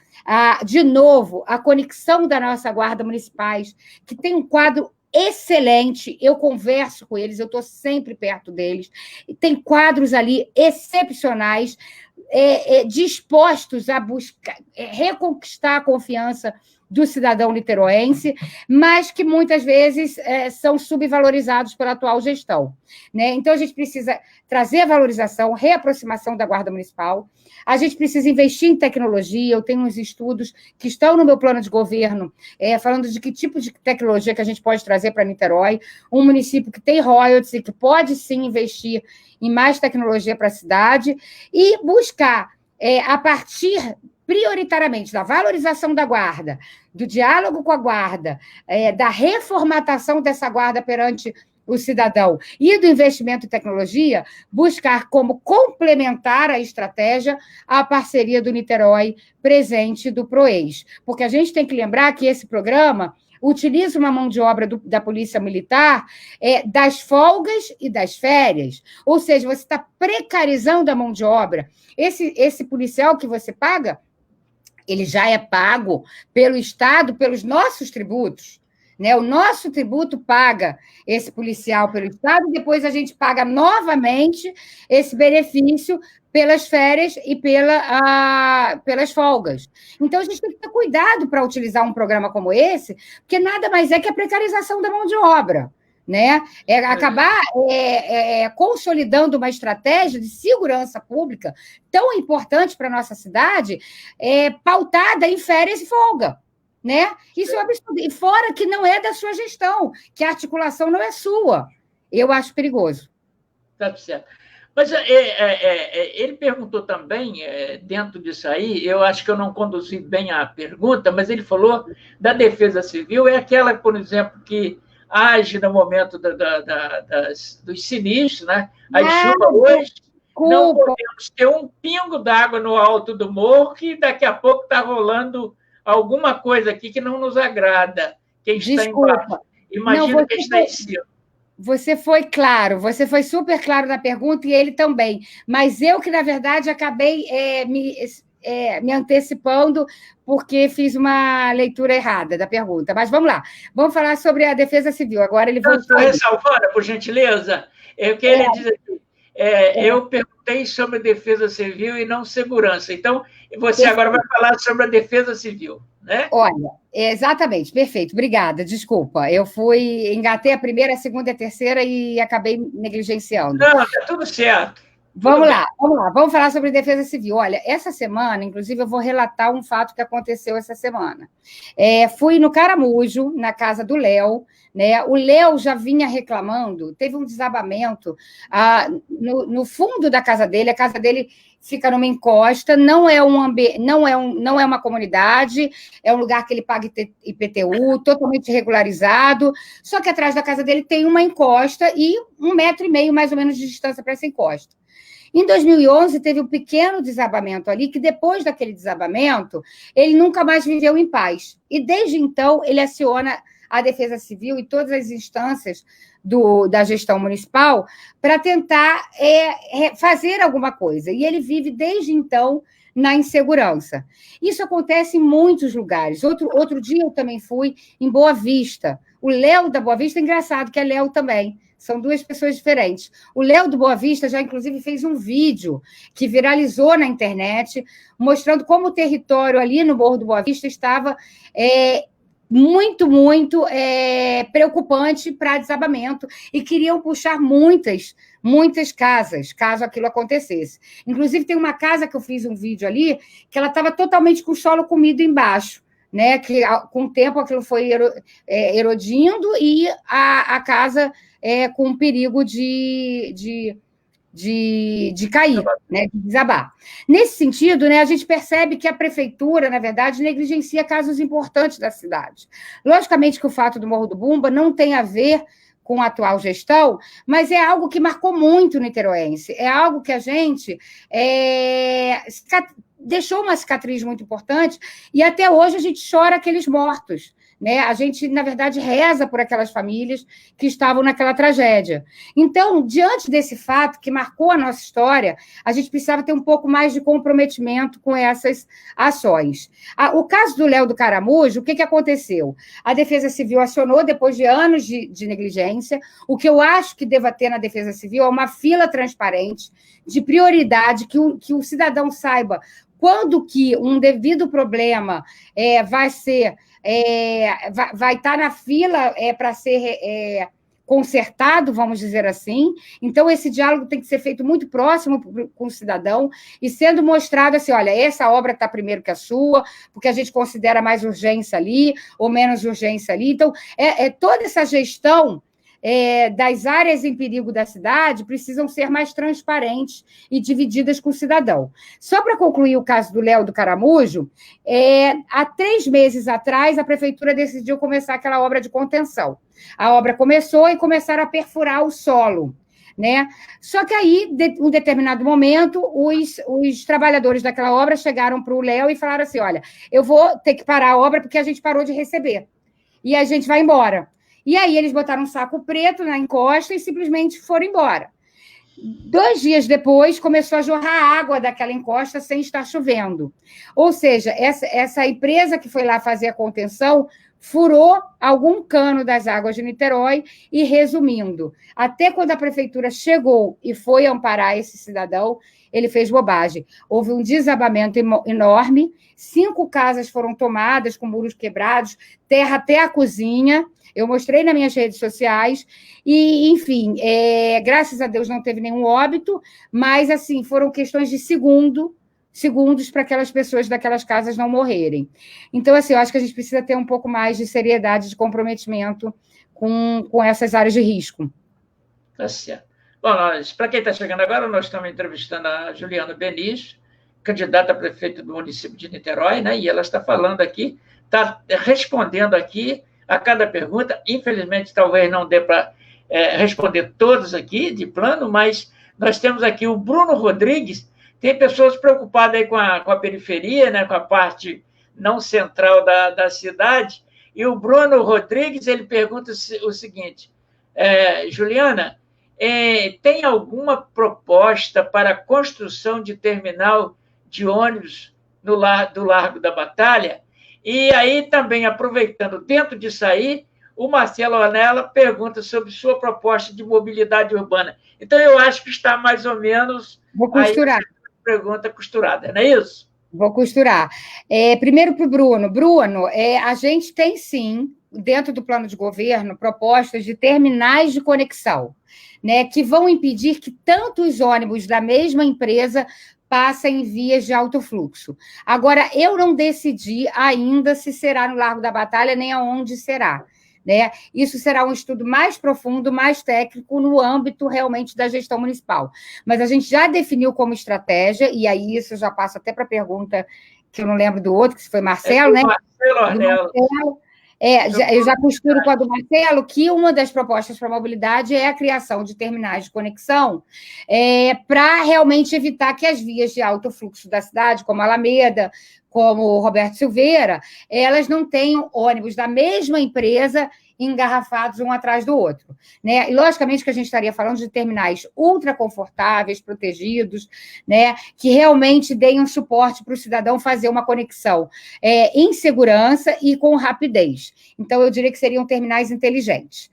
de novo, a conexão da nossa Guarda Municipais, que tem um quadro excelente, eu converso com eles, eu estou sempre perto deles, tem quadros ali excepcionais, dispostos a buscar, reconquistar a confiança do cidadão niteroense, mas que muitas vezes são subvalorizados pela atual gestão. Né? Então, a gente precisa trazer a valorização, reaproximação da Guarda Municipal, a gente precisa investir em tecnologia, eu tenho uns estudos que estão no meu plano de governo, falando de que tipo de tecnologia que a gente pode trazer para Niterói, um município que tem royalties e que pode, sim, investir em mais tecnologia para a cidade, e buscar, a partir prioritariamente da valorização da guarda, do diálogo com a guarda, da reformatação dessa guarda perante o cidadão e do investimento em tecnologia, buscar como complementar a estratégia a parceria do Niterói Presente do PROEIS. Porque a gente tem que lembrar que esse programa, utiliza uma mão de obra da Polícia Militar das folgas e das férias. Ou seja, você está precarizando a mão de obra. Esse policial que você paga, ele já é pago pelo Estado, pelos nossos tributos. Né? O nosso tributo paga esse policial pelo Estado, depois a gente paga novamente esse benefício pelas férias e pelas folgas. Então, a gente tem que ter cuidado para utilizar um programa como esse, porque nada mais é que a precarização da mão de obra. Né? Acabar consolidando uma estratégia de segurança pública tão importante para a nossa cidade, pautada em férias e folga. Né? Isso é um absurdo. E fora que não é da sua gestão, que a articulação não é sua. Eu acho perigoso. Tá certo. Mas ele perguntou também, dentro disso aí, eu acho que eu não conduzi bem a pergunta, mas ele falou da defesa civil, é aquela, por exemplo, que age no momento dos sinistros, né? As chuvas hoje, não podemos ter um pingo d'água no alto do morro, que daqui a pouco está rolando alguma coisa aqui que não nos agrada. Quem está embaixo. Imagina quem está em cima. Você foi claro, você foi super claro na pergunta, e ele também. Mas eu que, na verdade, acabei me antecipando, porque fiz uma leitura errada da pergunta. Mas vamos lá. Vamos falar sobre a defesa civil. Agora ele voltou. Estou ressalvando, por gentileza. Eu queria dizer aqui. Eu perguntei sobre defesa civil e não segurança. Então, você agora vai falar sobre a defesa civil, né? Olha, exatamente, perfeito. Obrigada, desculpa. Eu engatei a primeira, a segunda e a terceira e acabei negligenciando. Não, está tudo certo. Vamos lá. Vamos falar sobre defesa civil. Olha, essa semana, inclusive, eu vou relatar um fato que aconteceu essa semana. Fui no Caramujo, na casa do Léo, né? O Léo já vinha reclamando, teve um desabamento no fundo da casa dele. A casa dele fica numa encosta, não é uma comunidade, é um lugar que ele paga IPTU, totalmente regularizado, só que atrás da casa dele tem uma encosta e 1,5 metro, mais ou menos, de distância para essa encosta. Em 2011, teve um pequeno desabamento ali, que depois daquele desabamento, ele nunca mais viveu em paz. E desde então, ele aciona a Defesa Civil e todas as instâncias da gestão municipal para tentar fazer alguma coisa. E ele vive, desde então, na insegurança. Isso acontece em muitos lugares. Outro dia eu também fui em Boa Vista. O Léo da Boa Vista, engraçado, que é Léo também. São duas pessoas diferentes. O Léo do Boa Vista já, inclusive, fez um vídeo que viralizou na internet, mostrando como o território ali no Morro do Boa Vista estava muito preocupante para desabamento, e queriam puxar muitas casas, caso aquilo acontecesse. Inclusive, tem uma casa que eu fiz um vídeo ali, que ela estava totalmente com o solo comido embaixo, né? Que com o tempo aquilo foi erodindo, e a casa com perigo de cair, né, de desabar. Nesse sentido, né, a gente percebe que a prefeitura, na verdade, negligencia casos importantes da cidade. Logicamente que o fato do Morro do Bumba não tem a ver com a atual gestão, mas é algo que marcou muito o niteroense, é algo que a gente deixou uma cicatriz muito importante, e até hoje a gente chora aqueles mortos. Né? A gente, na verdade, reza por aquelas famílias que estavam naquela tragédia. Então, diante desse fato que marcou a nossa história, a gente precisava ter um pouco mais de comprometimento com essas ações. O caso do Léo do Caramujo, o que aconteceu? A Defesa Civil acionou depois de anos de negligência. O que eu acho que deva ter na Defesa Civil é uma fila transparente, de prioridade, que o cidadão saiba quando que um devido problema vai estar na fila para ser consertado, vamos dizer assim. Então, esse diálogo tem que ser feito muito próximo com o cidadão e sendo mostrado assim, olha, essa obra está primeiro que a sua, porque a gente considera mais urgência ali ou menos urgência ali. Então, toda essa gestão das áreas em perigo da cidade precisam ser mais transparentes e divididas com o cidadão. Só para concluir o caso do Léo do Caramujo, há 3 meses atrás, a prefeitura decidiu começar aquela obra de contenção. A obra começou e começaram a perfurar o solo. Né? Só que aí, em um determinado momento, os trabalhadores daquela obra chegaram para o Léo e falaram assim, olha, eu vou ter que parar a obra porque a gente parou de receber. e a gente vai embora. E aí eles botaram um saco preto na encosta e simplesmente foram embora. 2 dias depois, começou a jorrar água daquela encosta sem estar chovendo. Ou seja, essa empresa que foi lá fazer a contenção furou algum cano das águas de Niterói e, resumindo, até quando a prefeitura chegou e foi amparar esse cidadão, ele fez bobagem. Houve um desabamento enorme, 5 casas foram tomadas com muros quebrados, terra até a cozinha. Eu mostrei nas minhas redes sociais e, enfim, graças a Deus não teve nenhum óbito, mas, assim, foram questões de segundos para aquelas pessoas daquelas casas não morrerem. Então, assim, eu acho que a gente precisa ter um pouco mais de seriedade, de comprometimento com essas áreas de risco. Tá certo. Bom, para quem está chegando agora, nós estamos entrevistando a Juliana Benício, candidata a prefeita do município de Niterói, né? E ela está falando aqui, está respondendo aqui a cada pergunta. Infelizmente, talvez não dê para responder todos aqui de plano, mas nós temos aqui o Bruno Rodrigues. Tem pessoas preocupadas aí com a periferia, né, com a parte não central da cidade, e o Bruno Rodrigues ele pergunta o seguinte, Juliana, tem alguma proposta para a construção de terminal de ônibus do Largo da Batalha? E aí também, aproveitando, dentro disso aí, o Marcelo Anella pergunta sobre sua proposta de mobilidade urbana. Então, eu acho que está mais ou menos... Vou costurar. Pergunta costurada, não é isso? Vou costurar. Primeiro para o Bruno. Bruno, a gente tem, sim, dentro do plano de governo, propostas de terminais de conexão, né, que vão impedir que tantos ônibus da mesma empresa passem em vias de alto fluxo. Agora, eu não decidi ainda se será no Largo da Batalha, nem aonde será. Né? Isso será um estudo mais profundo, mais técnico, no âmbito realmente da gestão municipal. Mas a gente já definiu como estratégia, e aí isso já passa até para a pergunta que eu não lembro do outro, que foi Marcelo, né? Marcelo. Eu já costuro com a do Marcelo, que uma das propostas para a mobilidade é a criação de terminais de conexão para realmente evitar que as vias de alto fluxo da cidade, como a Alameda, como Roberto Silveira, elas não tenham ônibus da mesma empresa engarrafados um atrás do outro. Né? E, logicamente, que a gente estaria falando de terminais ultra confortáveis, protegidos, né? Que realmente deem um suporte para o cidadão fazer uma conexão em segurança e com rapidez. Então, eu diria que seriam terminais inteligentes.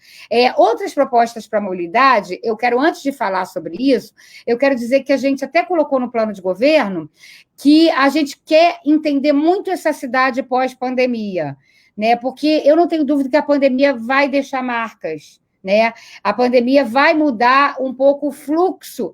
Outras propostas para a mobilidade, eu quero, antes de falar sobre isso, eu quero dizer que a gente até colocou no plano de governo que a gente quer entender muito essa cidade pós-pandemia, né? Porque eu não tenho dúvida que a pandemia vai deixar marcas, né? A pandemia vai mudar um pouco o fluxo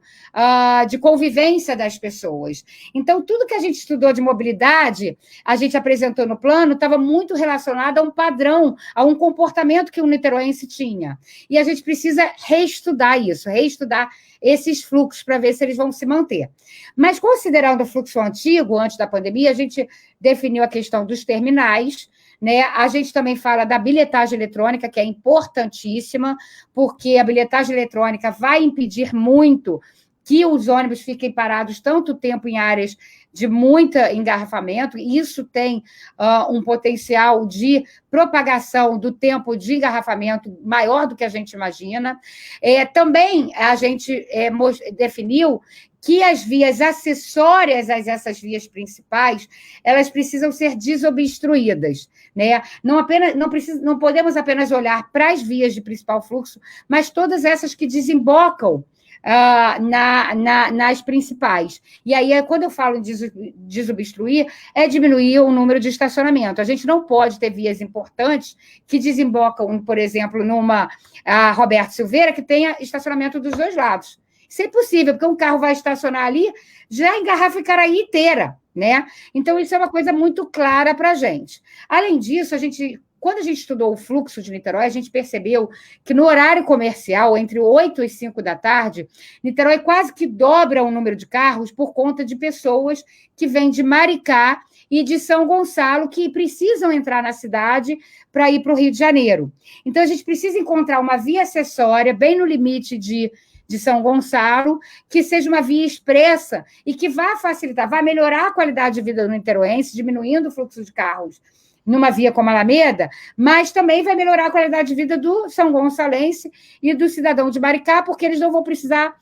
de convivência das pessoas. Então, tudo que a gente estudou de mobilidade, a gente apresentou no plano, estava muito relacionado a um padrão, a um comportamento que o niteroense tinha. E a gente precisa reestudar isso, reestudar esses fluxos para ver se eles vão se manter. Mas, considerando o fluxo antigo, antes da pandemia, a gente definiu a questão dos terminais, né? A gente também fala da bilhetagem eletrônica, que é importantíssima, porque a bilhetagem eletrônica vai impedir muito que os ônibus fiquem parados tanto tempo em áreas de muito engarrafamento, e isso tem um potencial de propagação do tempo de engarrafamento maior do que a gente imagina. Também a gente definiu que as vias acessórias a essas vias principais, elas precisam ser desobstruídas, né? Não podemos apenas olhar para as vias de principal fluxo, mas todas essas que desembocam nas principais. E aí, quando eu falo em desobstruir, é diminuir o número de estacionamento. A gente não pode ter vias importantes que desembocam, por exemplo, numa Roberto Silveira, que tenha estacionamento dos dois lados. Isso é impossível, porque um carro vai estacionar ali, já engarrafa Icaraí inteira, né? Então, isso é uma coisa muito clara para a gente. Além disso, quando a gente estudou o fluxo de Niterói, a gente percebeu que no horário comercial, entre 8 e 5 da tarde, Niterói quase que dobra o número de carros por conta de pessoas que vêm de Maricá e de São Gonçalo, que precisam entrar na cidade para ir para o Rio de Janeiro. Então, a gente precisa encontrar uma via acessória bem no limite de São Gonçalo, que seja uma via expressa e que vá facilitar, vai melhorar a qualidade de vida do niteroense, diminuindo o fluxo de carros numa via como a Alameda, mas também vai melhorar a qualidade de vida do São Gonçalense e do cidadão de Maricá, porque eles não vão precisar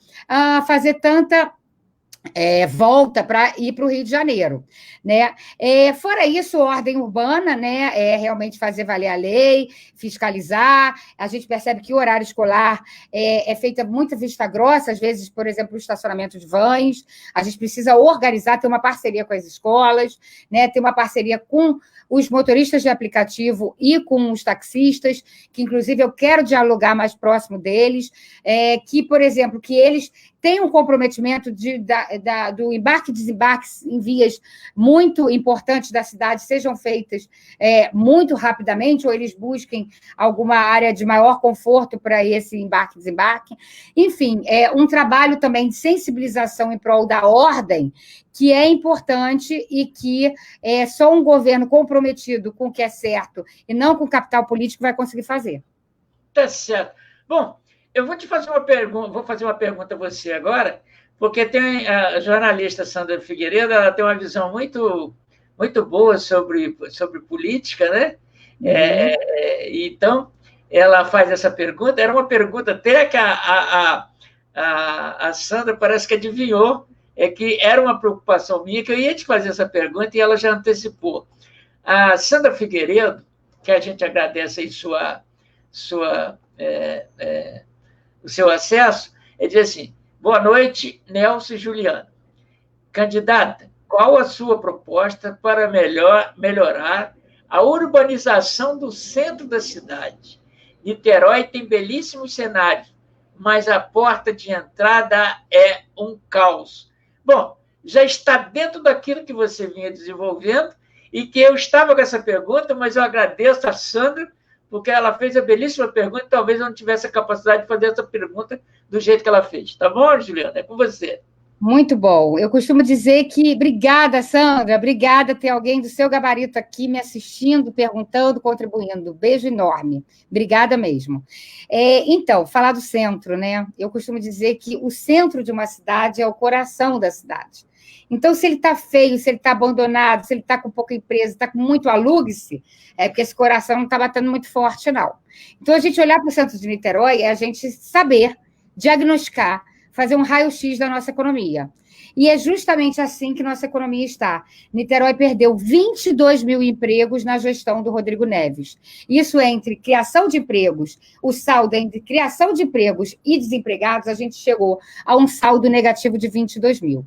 fazer tanta volta para ir para o Rio de Janeiro, né? Fora isso, ordem urbana, né? Realmente fazer valer a lei, fiscalizar. A gente percebe que o horário escolar é feita muita vista grossa, às vezes, por exemplo, o estacionamento de vans. A gente precisa organizar, ter uma parceria com as escolas, né? Ter uma parceria com os motoristas de aplicativo e com os taxistas, que, inclusive, eu quero dialogar mais próximo deles, que, por exemplo, que eles tenham um comprometimento do embarque e desembarque em vias muito importantes da cidade sejam feitas muito rapidamente, ou eles busquem alguma área de maior conforto para esse embarque e desembarque. Enfim, um trabalho também de sensibilização em prol da ordem, que é importante e que só um governo comprometido com o que é certo e não com capital político vai conseguir fazer. Tá certo. Bom, eu vou te fazer uma pergunta, vou fazer uma pergunta a você agora, porque tem a jornalista Sandra Figueiredo, ela tem uma visão muito, muito boa sobre política, né? Então, ela faz essa pergunta, era uma pergunta até que a Sandra parece que adivinhou, que era uma preocupação minha, que eu ia te fazer essa pergunta e ela já antecipou. A Sandra Figueiredo, que a gente agradece aí o seu acesso, ele diz assim: boa noite, Nelson e Juliana. Candidata, qual a sua proposta para melhorar a urbanização do centro da cidade? Niterói tem belíssimos cenários, mas a porta de entrada é um caos. Bom, já está dentro daquilo que você vinha desenvolvendo e que eu estava com essa pergunta, mas eu agradeço a Sandra, porque ela fez a belíssima pergunta, e talvez eu não tivesse a capacidade de fazer essa pergunta do jeito que ela fez. Tá bom, Juliana? É com você. Muito bom. Eu costumo dizer que, obrigada, Sandra, obrigada ter alguém do seu gabarito aqui me assistindo, perguntando, contribuindo. Beijo enorme. Obrigada mesmo. Então, falar do centro, né? Eu costumo dizer que o centro de uma cidade é o coração da cidade. Então, se ele está feio, se ele está abandonado, se ele está com pouca empresa, está com muito alugue-se, é porque esse coração não está batendo muito forte, não. Então, a gente olhar para o centro de Niterói é a gente saber diagnosticar, fazer um raio-x da nossa economia. E é justamente assim que nossa economia está. Niterói perdeu 22 mil empregos na gestão do Rodrigo Neves. Isso entre criação de empregos, o saldo entre criação de empregos e desempregados, a gente chegou a um saldo negativo de 22 mil.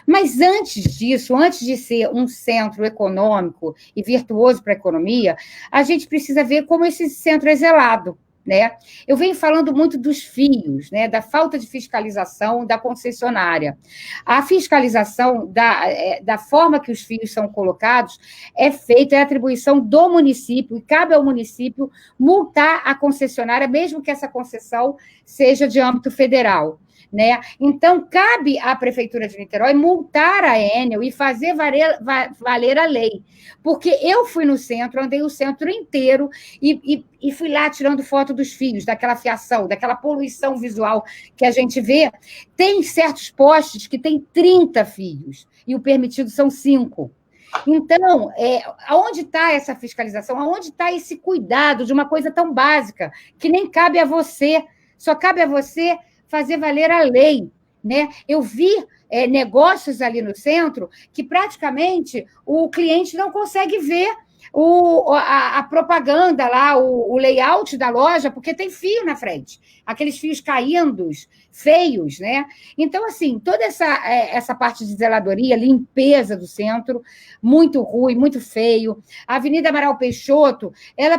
Mas antes disso, antes de ser um centro econômico e virtuoso para a economia, a gente precisa ver como esse centro é zelado, né? Eu venho falando muito dos fios, né? Da falta de fiscalização da concessionária. A fiscalização da forma que os fios são colocados é feita, é atribuição do município, e cabe ao município multar a concessionária, mesmo que essa concessão seja de âmbito federal, né? Então, cabe à Prefeitura de Niterói multar a Enel e fazer valer a lei. Porque eu fui no centro, andei o centro inteiro e fui lá tirando foto dos fios, daquela fiação, daquela poluição visual que a gente vê. Tem certos postes que tem 30 fios e o permitido são 5. Então, aonde está essa fiscalização? Aonde está esse cuidado de uma coisa tão básica que nem cabe a você, só cabe a você fazer valer a lei, né? Eu vi negócios ali no centro que praticamente o cliente não consegue ver a propaganda lá, o layout da loja, porque tem fio na frente, aqueles fios caindo, feios, né? Então, assim, toda essa parte de zeladoria, limpeza do centro, muito ruim, muito feio. A Avenida Amaral Peixoto, ela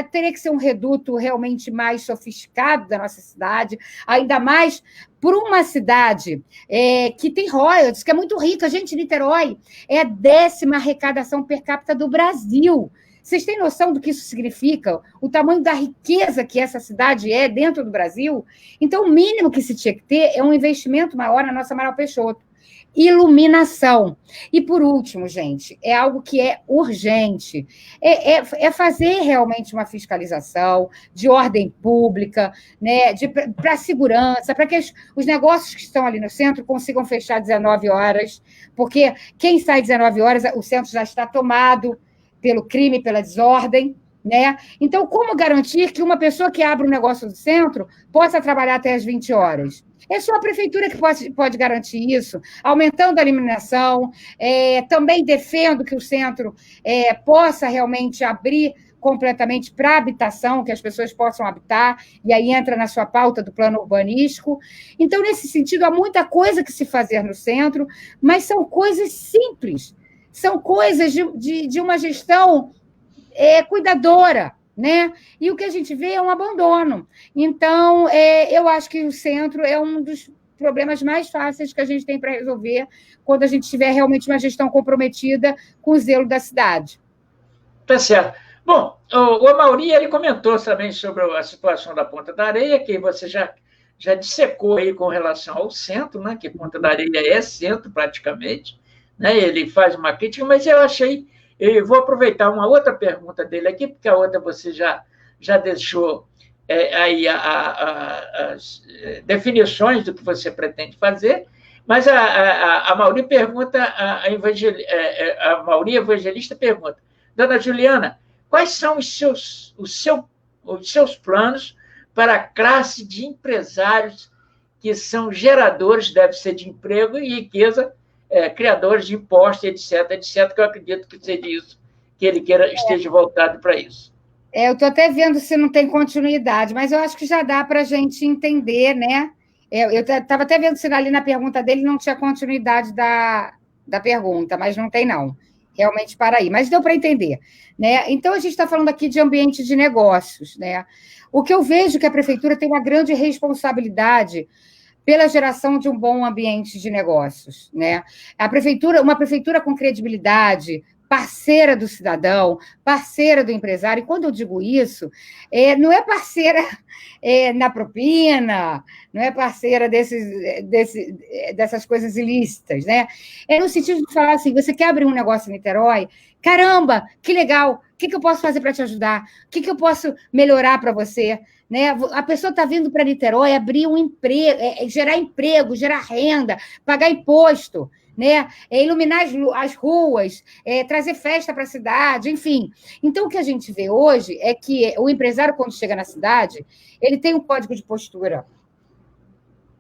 teria que ser um reduto realmente mais sofisticado da nossa cidade, ainda mais por uma cidade que tem royalties, que é muito rica. Gente, Niterói é a 10ª arrecadação per capita do Brasil. Vocês têm noção do que isso significa? O tamanho da riqueza que essa cidade é dentro do Brasil? Então, o mínimo que se tinha que ter é um investimento maior na nossa Amaral Peixoto. Iluminação. E, por último, gente, é algo que é urgente. É fazer realmente uma fiscalização de ordem pública, né, para segurança, para que os negócios que estão ali no centro consigam fechar 19 horas, porque quem sai 19 horas, o centro já está tomado pelo crime, pela desordem, né? Então, como garantir que uma pessoa que abre um negócio do centro possa trabalhar até as 20 horas? É só a prefeitura que pode garantir isso, aumentando a iluminação. Também defendo que o centro possa realmente abrir completamente para habitação, que as pessoas possam habitar, e aí entra na sua pauta do plano urbanístico. Então, nesse sentido, há muita coisa que se fazer no centro, mas são coisas simples, são coisas de uma gestão cuidadora, né? E o que a gente vê é um abandono. Então, eu acho que o centro é um dos problemas mais fáceis que a gente tem para resolver quando a gente tiver realmente uma gestão comprometida com o zelo da cidade. Tá certo. Bom, o Amaury, ele comentou também sobre a situação da Ponta da Areia, que você já dissecou aí com relação ao centro, né? Que Ponta da Areia é centro praticamente, né? Ele faz uma crítica, mas eu vou aproveitar uma outra pergunta dele aqui, porque a outra você já deixou aí as definições do que você pretende fazer, mas a Amaury pergunta, a Amaury Evangelista pergunta, Dona Juliana, quais são os seus planos para a classe de empresários que são geradores, deve ser de emprego e riqueza, criadores de impostos, etc., que eu acredito que seja isso, que ele esteja voltado para isso. Eu estou até vendo se não tem continuidade, mas eu acho que já dá para a gente entender, né? Eu estava até vendo se ali na pergunta dele não tinha continuidade da pergunta, mas não tem, não. Realmente para aí. Mas deu para entender, né? Então, a gente está falando aqui de ambiente de negócios, né? O que eu vejo é que a prefeitura tem uma grande responsabilidade pela geração de um bom ambiente de negócios, né? Uma prefeitura com credibilidade, parceira do cidadão, parceira do empresário. E quando eu digo isso, não é parceira na propina, não é parceira dessas coisas ilícitas, né? É no sentido de falar assim, você quer abrir um negócio em Niterói? Caramba, que legal! O que eu posso fazer para te ajudar? O que eu posso melhorar para você? Né? A pessoa está vindo para Niterói abrir um emprego, gerar emprego, gerar renda, pagar imposto, né? Iluminar as ruas, trazer festa para a cidade, enfim. Então, o que a gente vê hoje é que o empresário, quando chega na cidade, ele tem um código de postura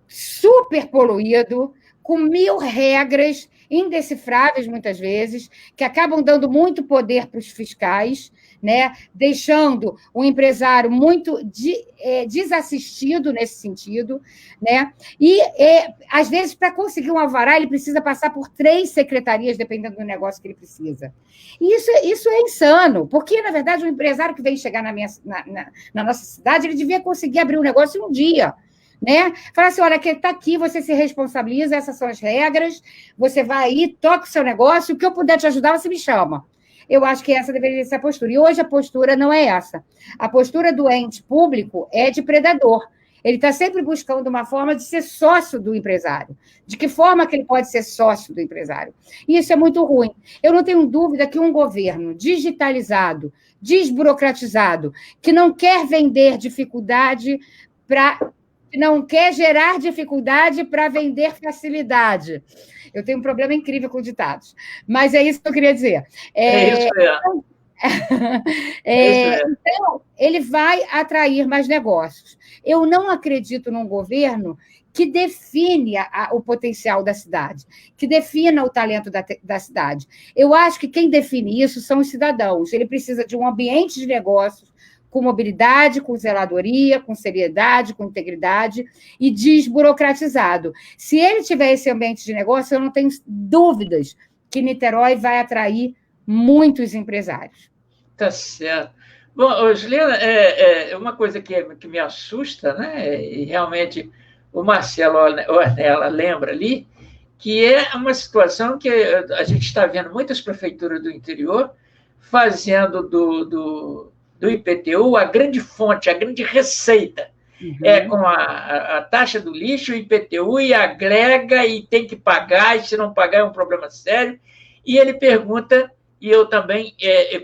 super poluído, com 1000 regras indecifráveis, muitas vezes, que acabam dando muito poder para os fiscais, né? Deixando o empresário muito desassistido nesse sentido, né? E, às vezes, para conseguir um alvará, ele precisa passar por 3 secretarias, dependendo do negócio que ele precisa. E isso é insano, porque, na verdade, o empresário que vem chegar na nossa cidade, ele devia conseguir abrir um negócio em um dia, né? Fala assim, olha, que está aqui, você se responsabiliza, essas são as regras, você vai aí, toca o seu negócio, o que eu puder te ajudar, você me chama. Eu acho que essa deveria ser a postura. E hoje a postura não é essa. A postura do ente público é de predador. Ele está sempre buscando uma forma de ser sócio do empresário. De que forma que ele pode ser sócio do empresário? E isso é muito ruim. Eu não tenho dúvida que um governo digitalizado, desburocratizado, que não quer vender dificuldade não quer gerar dificuldade para vender facilidade. Eu tenho um problema incrível com ditados, mas é isso que eu queria dizer. Então, ele vai atrair mais negócios. Eu não acredito num governo que define o potencial da cidade, que defina o talento da cidade. Eu acho que quem define isso são os cidadãos. Ele precisa de um ambiente de negócios com mobilidade, com zeladoria, com seriedade, com integridade e desburocratizado. Se ele tiver esse ambiente de negócio, eu não tenho dúvidas que Niterói vai atrair muitos empresários. Tá certo. Bom, Juliana, uma coisa que me assusta, né? E realmente o Marcelo Ornella lembra ali, que é uma situação que a gente está vendo muitas prefeituras do interior fazendo do IPTU a grande fonte, a grande receita. Com a taxa do lixo, o IPTU, e agrega, e tem que pagar, e se não pagar é um problema sério. E ele pergunta, e eu também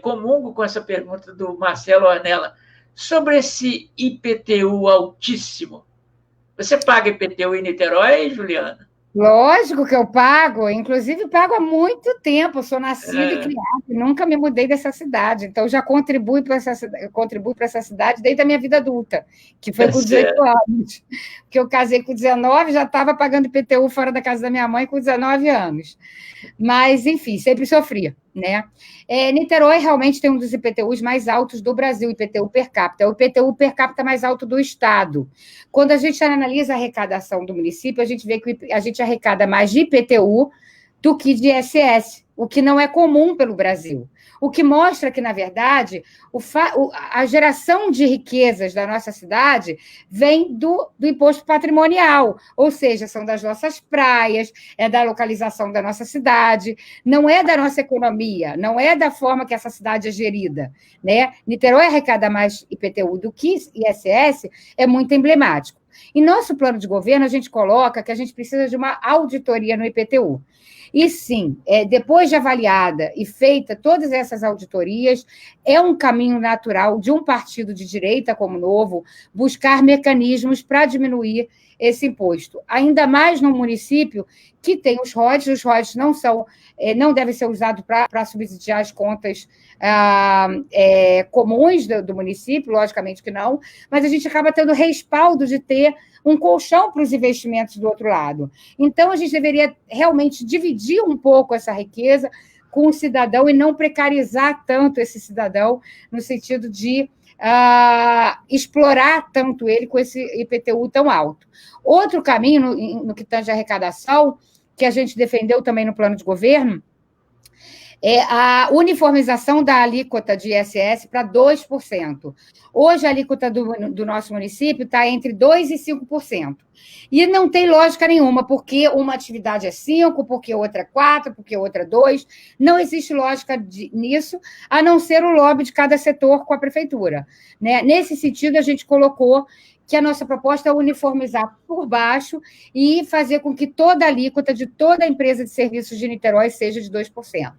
comungo com essa pergunta do Marcelo Ornella, sobre esse IPTU altíssimo. Você paga IPTU em Niterói, Juliana? Lógico que eu pago, inclusive pago há muito tempo, eu sou nascida e criada, nunca me mudei dessa cidade, então já contribuo para essa cidade desde a minha vida adulta, que foi com 18 anos, porque eu casei com 19, já estava pagando IPTU fora da casa da minha mãe com 19 anos. Mas, enfim, sempre sofri, né? Niterói realmente tem um dos IPTUs mais altos do Brasil, IPTU per capita. É o IPTU per capita mais alto do Estado. Quando a gente analisa a arrecadação do município, a gente vê que a gente arrecada mais de IPTU do que de ISS, o que não é comum pelo Brasil. O que mostra que, na verdade, a geração de riquezas da nossa cidade vem do imposto patrimonial, ou seja, são das nossas praias, é da localização da nossa cidade, não é da nossa economia, não é da forma que essa cidade é gerida, né? Niterói arrecada mais IPTU do que ISS, é muito emblemático. Em nosso plano de governo, a gente coloca que a gente precisa de uma auditoria no IPTU. E sim, depois de avaliada e feita todas essas auditorias, é um caminho natural de um partido de direita como o Novo buscar mecanismos para diminuir esse imposto. Ainda mais num município que tem os royalties não devem ser usados para subsidiar as contas comuns do município, logicamente que não, mas a gente acaba tendo respaldo de ter um colchão para os investimentos do outro lado. Então, a gente deveria realmente dividir um pouco essa riqueza com o cidadão e não precarizar tanto esse cidadão no sentido de explorar tanto ele com esse IPTU tão alto. Outro caminho, no que tange a arrecadação, que a gente defendeu também no plano de governo, é a uniformização da alíquota de ISS para 2%. Hoje, a alíquota do nosso município está entre 2% e 5%. E não tem lógica nenhuma, porque uma atividade é 5%, porque outra é 4%, porque outra é 2%. Não existe lógica nisso, a não ser o lobby de cada setor com a prefeitura, né? Nesse sentido, a gente colocou que a nossa proposta é uniformizar por baixo e fazer com que toda a alíquota de toda a empresa de serviços de Niterói seja de 2%.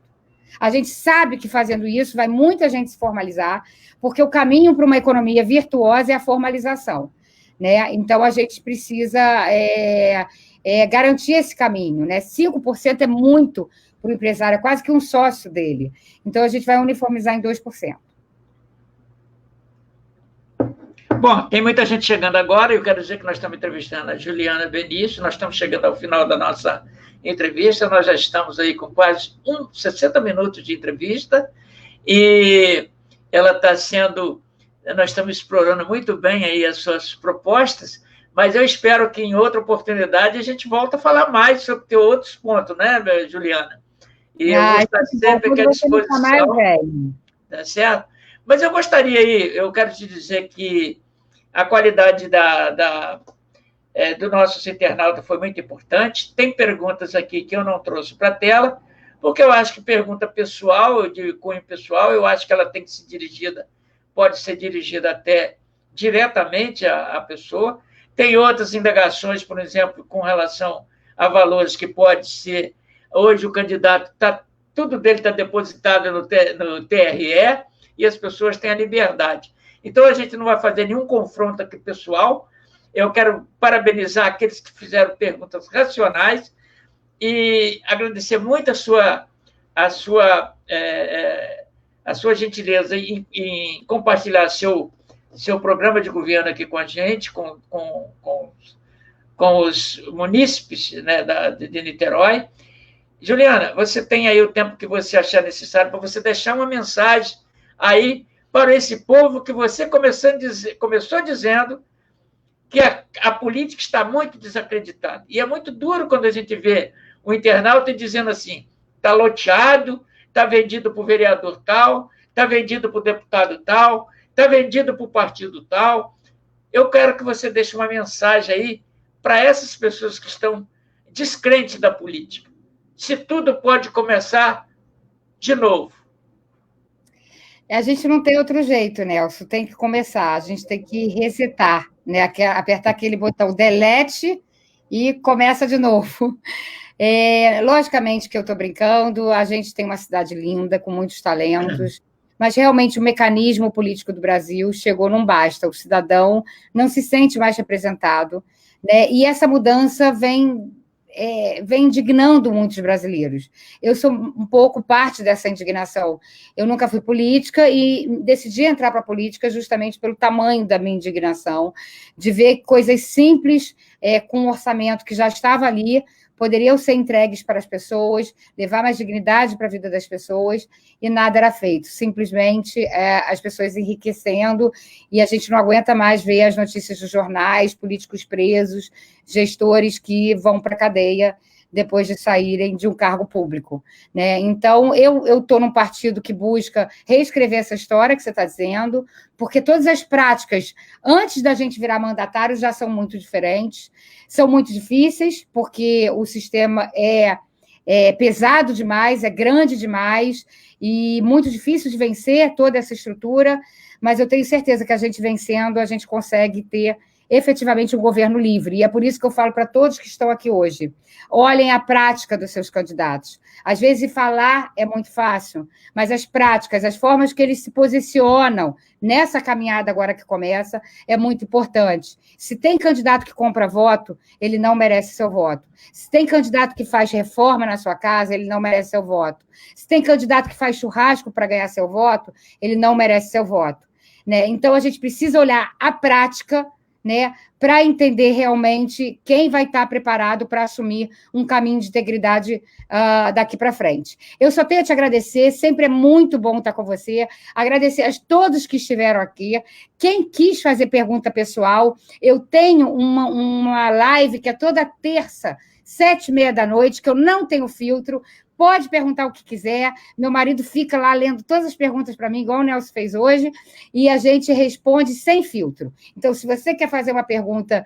A gente sabe que fazendo isso vai muita gente se formalizar, porque o caminho para uma economia virtuosa é a formalização, né? Então, a gente precisa garantir esse caminho, né? 5% é muito para o empresário, é quase que um sócio dele. Então, a gente vai uniformizar em 2%. Bom, tem muita gente chegando agora, eu quero dizer que nós estamos entrevistando a Juliana Benício, nós estamos chegando ao final da nossa entrevista, nós já estamos aí com quase 60 minutos de entrevista, e ela está sendo, nós estamos explorando muito bem aí as suas propostas, mas eu espero que em outra oportunidade a gente volte a falar mais sobre ter outros pontos, né, Juliana? E eu vou estar sempre aqui à disposição, tá certo? Mas eu gostaria aí, eu quero te dizer que a qualidade do nosso internauta foi muito importante. Tem perguntas aqui que eu não trouxe para a tela, porque eu acho que pergunta pessoal, de cunho pessoal, eu acho que ela tem que ser dirigida, pode ser dirigida até diretamente à pessoa. Tem outras indagações, por exemplo, com relação a valores que pode ser, hoje o candidato tudo dele está depositado no TRE, e as pessoas têm a liberdade. Então, a gente não vai fazer nenhum confronto aqui pessoal. Eu quero parabenizar aqueles que fizeram perguntas racionais e agradecer muito a sua gentileza em compartilhar seu programa de governo aqui com a gente, com os munícipes, né, de Niterói. Juliana, você tem aí o tempo que você achar necessário para você deixar uma mensagem aí para esse povo que você começou dizendo que a política está muito desacreditada. E é muito duro quando a gente vê o internauta dizendo assim, está loteado, está vendido para o vereador tal, está vendido para o deputado tal, está vendido para o partido tal. Eu quero que você deixe uma mensagem aí para essas pessoas que estão descrentes da política. Se tudo pode começar de novo. A gente não tem outro jeito, Nelson, tem que começar, a gente tem que resetar, né? Apertar aquele botão delete e começa de novo. Logicamente que eu estou brincando, a gente tem uma cidade linda, com muitos talentos, mas realmente o mecanismo político do Brasil chegou num basta, o cidadão não se sente mais representado, né? E essa mudança vem vem indignando muitos brasileiros. Eu sou um pouco parte dessa indignação. Eu nunca fui política e decidi entrar para a política justamente pelo tamanho da minha indignação, de ver coisas simples, com um orçamento que já estava ali, poderiam ser entregues para as pessoas, levar mais dignidade para a vida das pessoas, e nada era feito. Simplesmente as pessoas enriquecendo, e a gente não aguenta mais ver as notícias dos jornais, políticos presos, gestores que vão para a cadeia depois de saírem de um cargo público, né? Então, eu estou num partido que busca reescrever essa história que você está dizendo, porque todas as práticas, antes da gente virar mandatário, já são muito diferentes, são muito difíceis, porque o sistema é pesado demais, é grande demais, e muito difícil de vencer toda essa estrutura, mas eu tenho certeza que a gente vencendo, a gente consegue ter efetivamente um governo livre. E é por isso que eu falo para todos que estão aqui hoje, olhem a prática dos seus candidatos. Às vezes, falar é muito fácil, mas as práticas, as formas que eles se posicionam nessa caminhada agora que começa, é muito importante. Se tem candidato que compra voto, ele não merece seu voto. Se tem candidato que faz reforma na sua casa, ele não merece seu voto. Se tem candidato que faz churrasco para ganhar seu voto, ele não merece seu voto, né? Então, a gente precisa olhar a prática, né, para entender realmente quem vai estar preparado para assumir um caminho de integridade daqui para frente. Eu só tenho a te agradecer, sempre é muito bom estar com você, agradecer a todos que estiveram aqui, quem quis fazer pergunta pessoal, eu tenho uma live que é toda terça, 7h30 da noite, que eu não tenho filtro, pode perguntar o que quiser, meu marido fica lá lendo todas as perguntas para mim, igual o Nelson fez hoje, e a gente responde sem filtro. Então, se você quer fazer uma pergunta,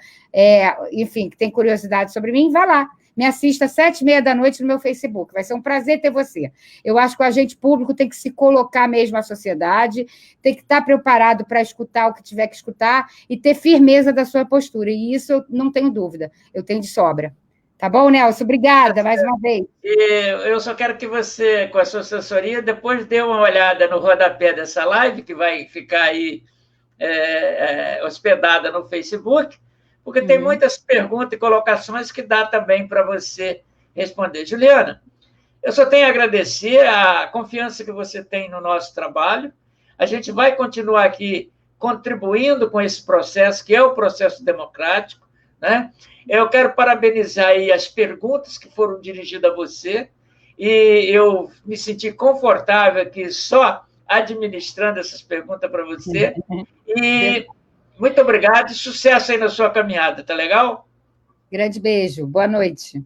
enfim, que tem curiosidade sobre mim, vá lá, me assista às 7h30 da noite no meu Facebook, vai ser um prazer ter você. Eu acho que o agente público tem que se colocar mesmo à sociedade, tem que estar preparado para escutar o que tiver que escutar e ter firmeza da sua postura, e isso eu não tenho dúvida, eu tenho de sobra. Tá bom, Nelson? Obrigada mais uma vez. Eu só quero que você, com a sua assessoria, depois dê uma olhada no rodapé dessa live, que vai ficar aí hospedada no Facebook, porque tem muitas perguntas e colocações que dá também para você responder. Juliana, eu só tenho a agradecer a confiança que você tem no nosso trabalho. A gente vai continuar aqui contribuindo com esse processo, que é o processo democrático, né? Eu quero parabenizar aí as perguntas que foram dirigidas a você, e eu me senti confortável aqui só administrando essas perguntas para você. E muito obrigado e sucesso aí na sua caminhada, tá legal? Grande beijo, boa noite.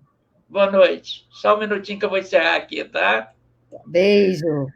Boa noite. Só um minutinho que eu vou encerrar aqui, tá? Beijo.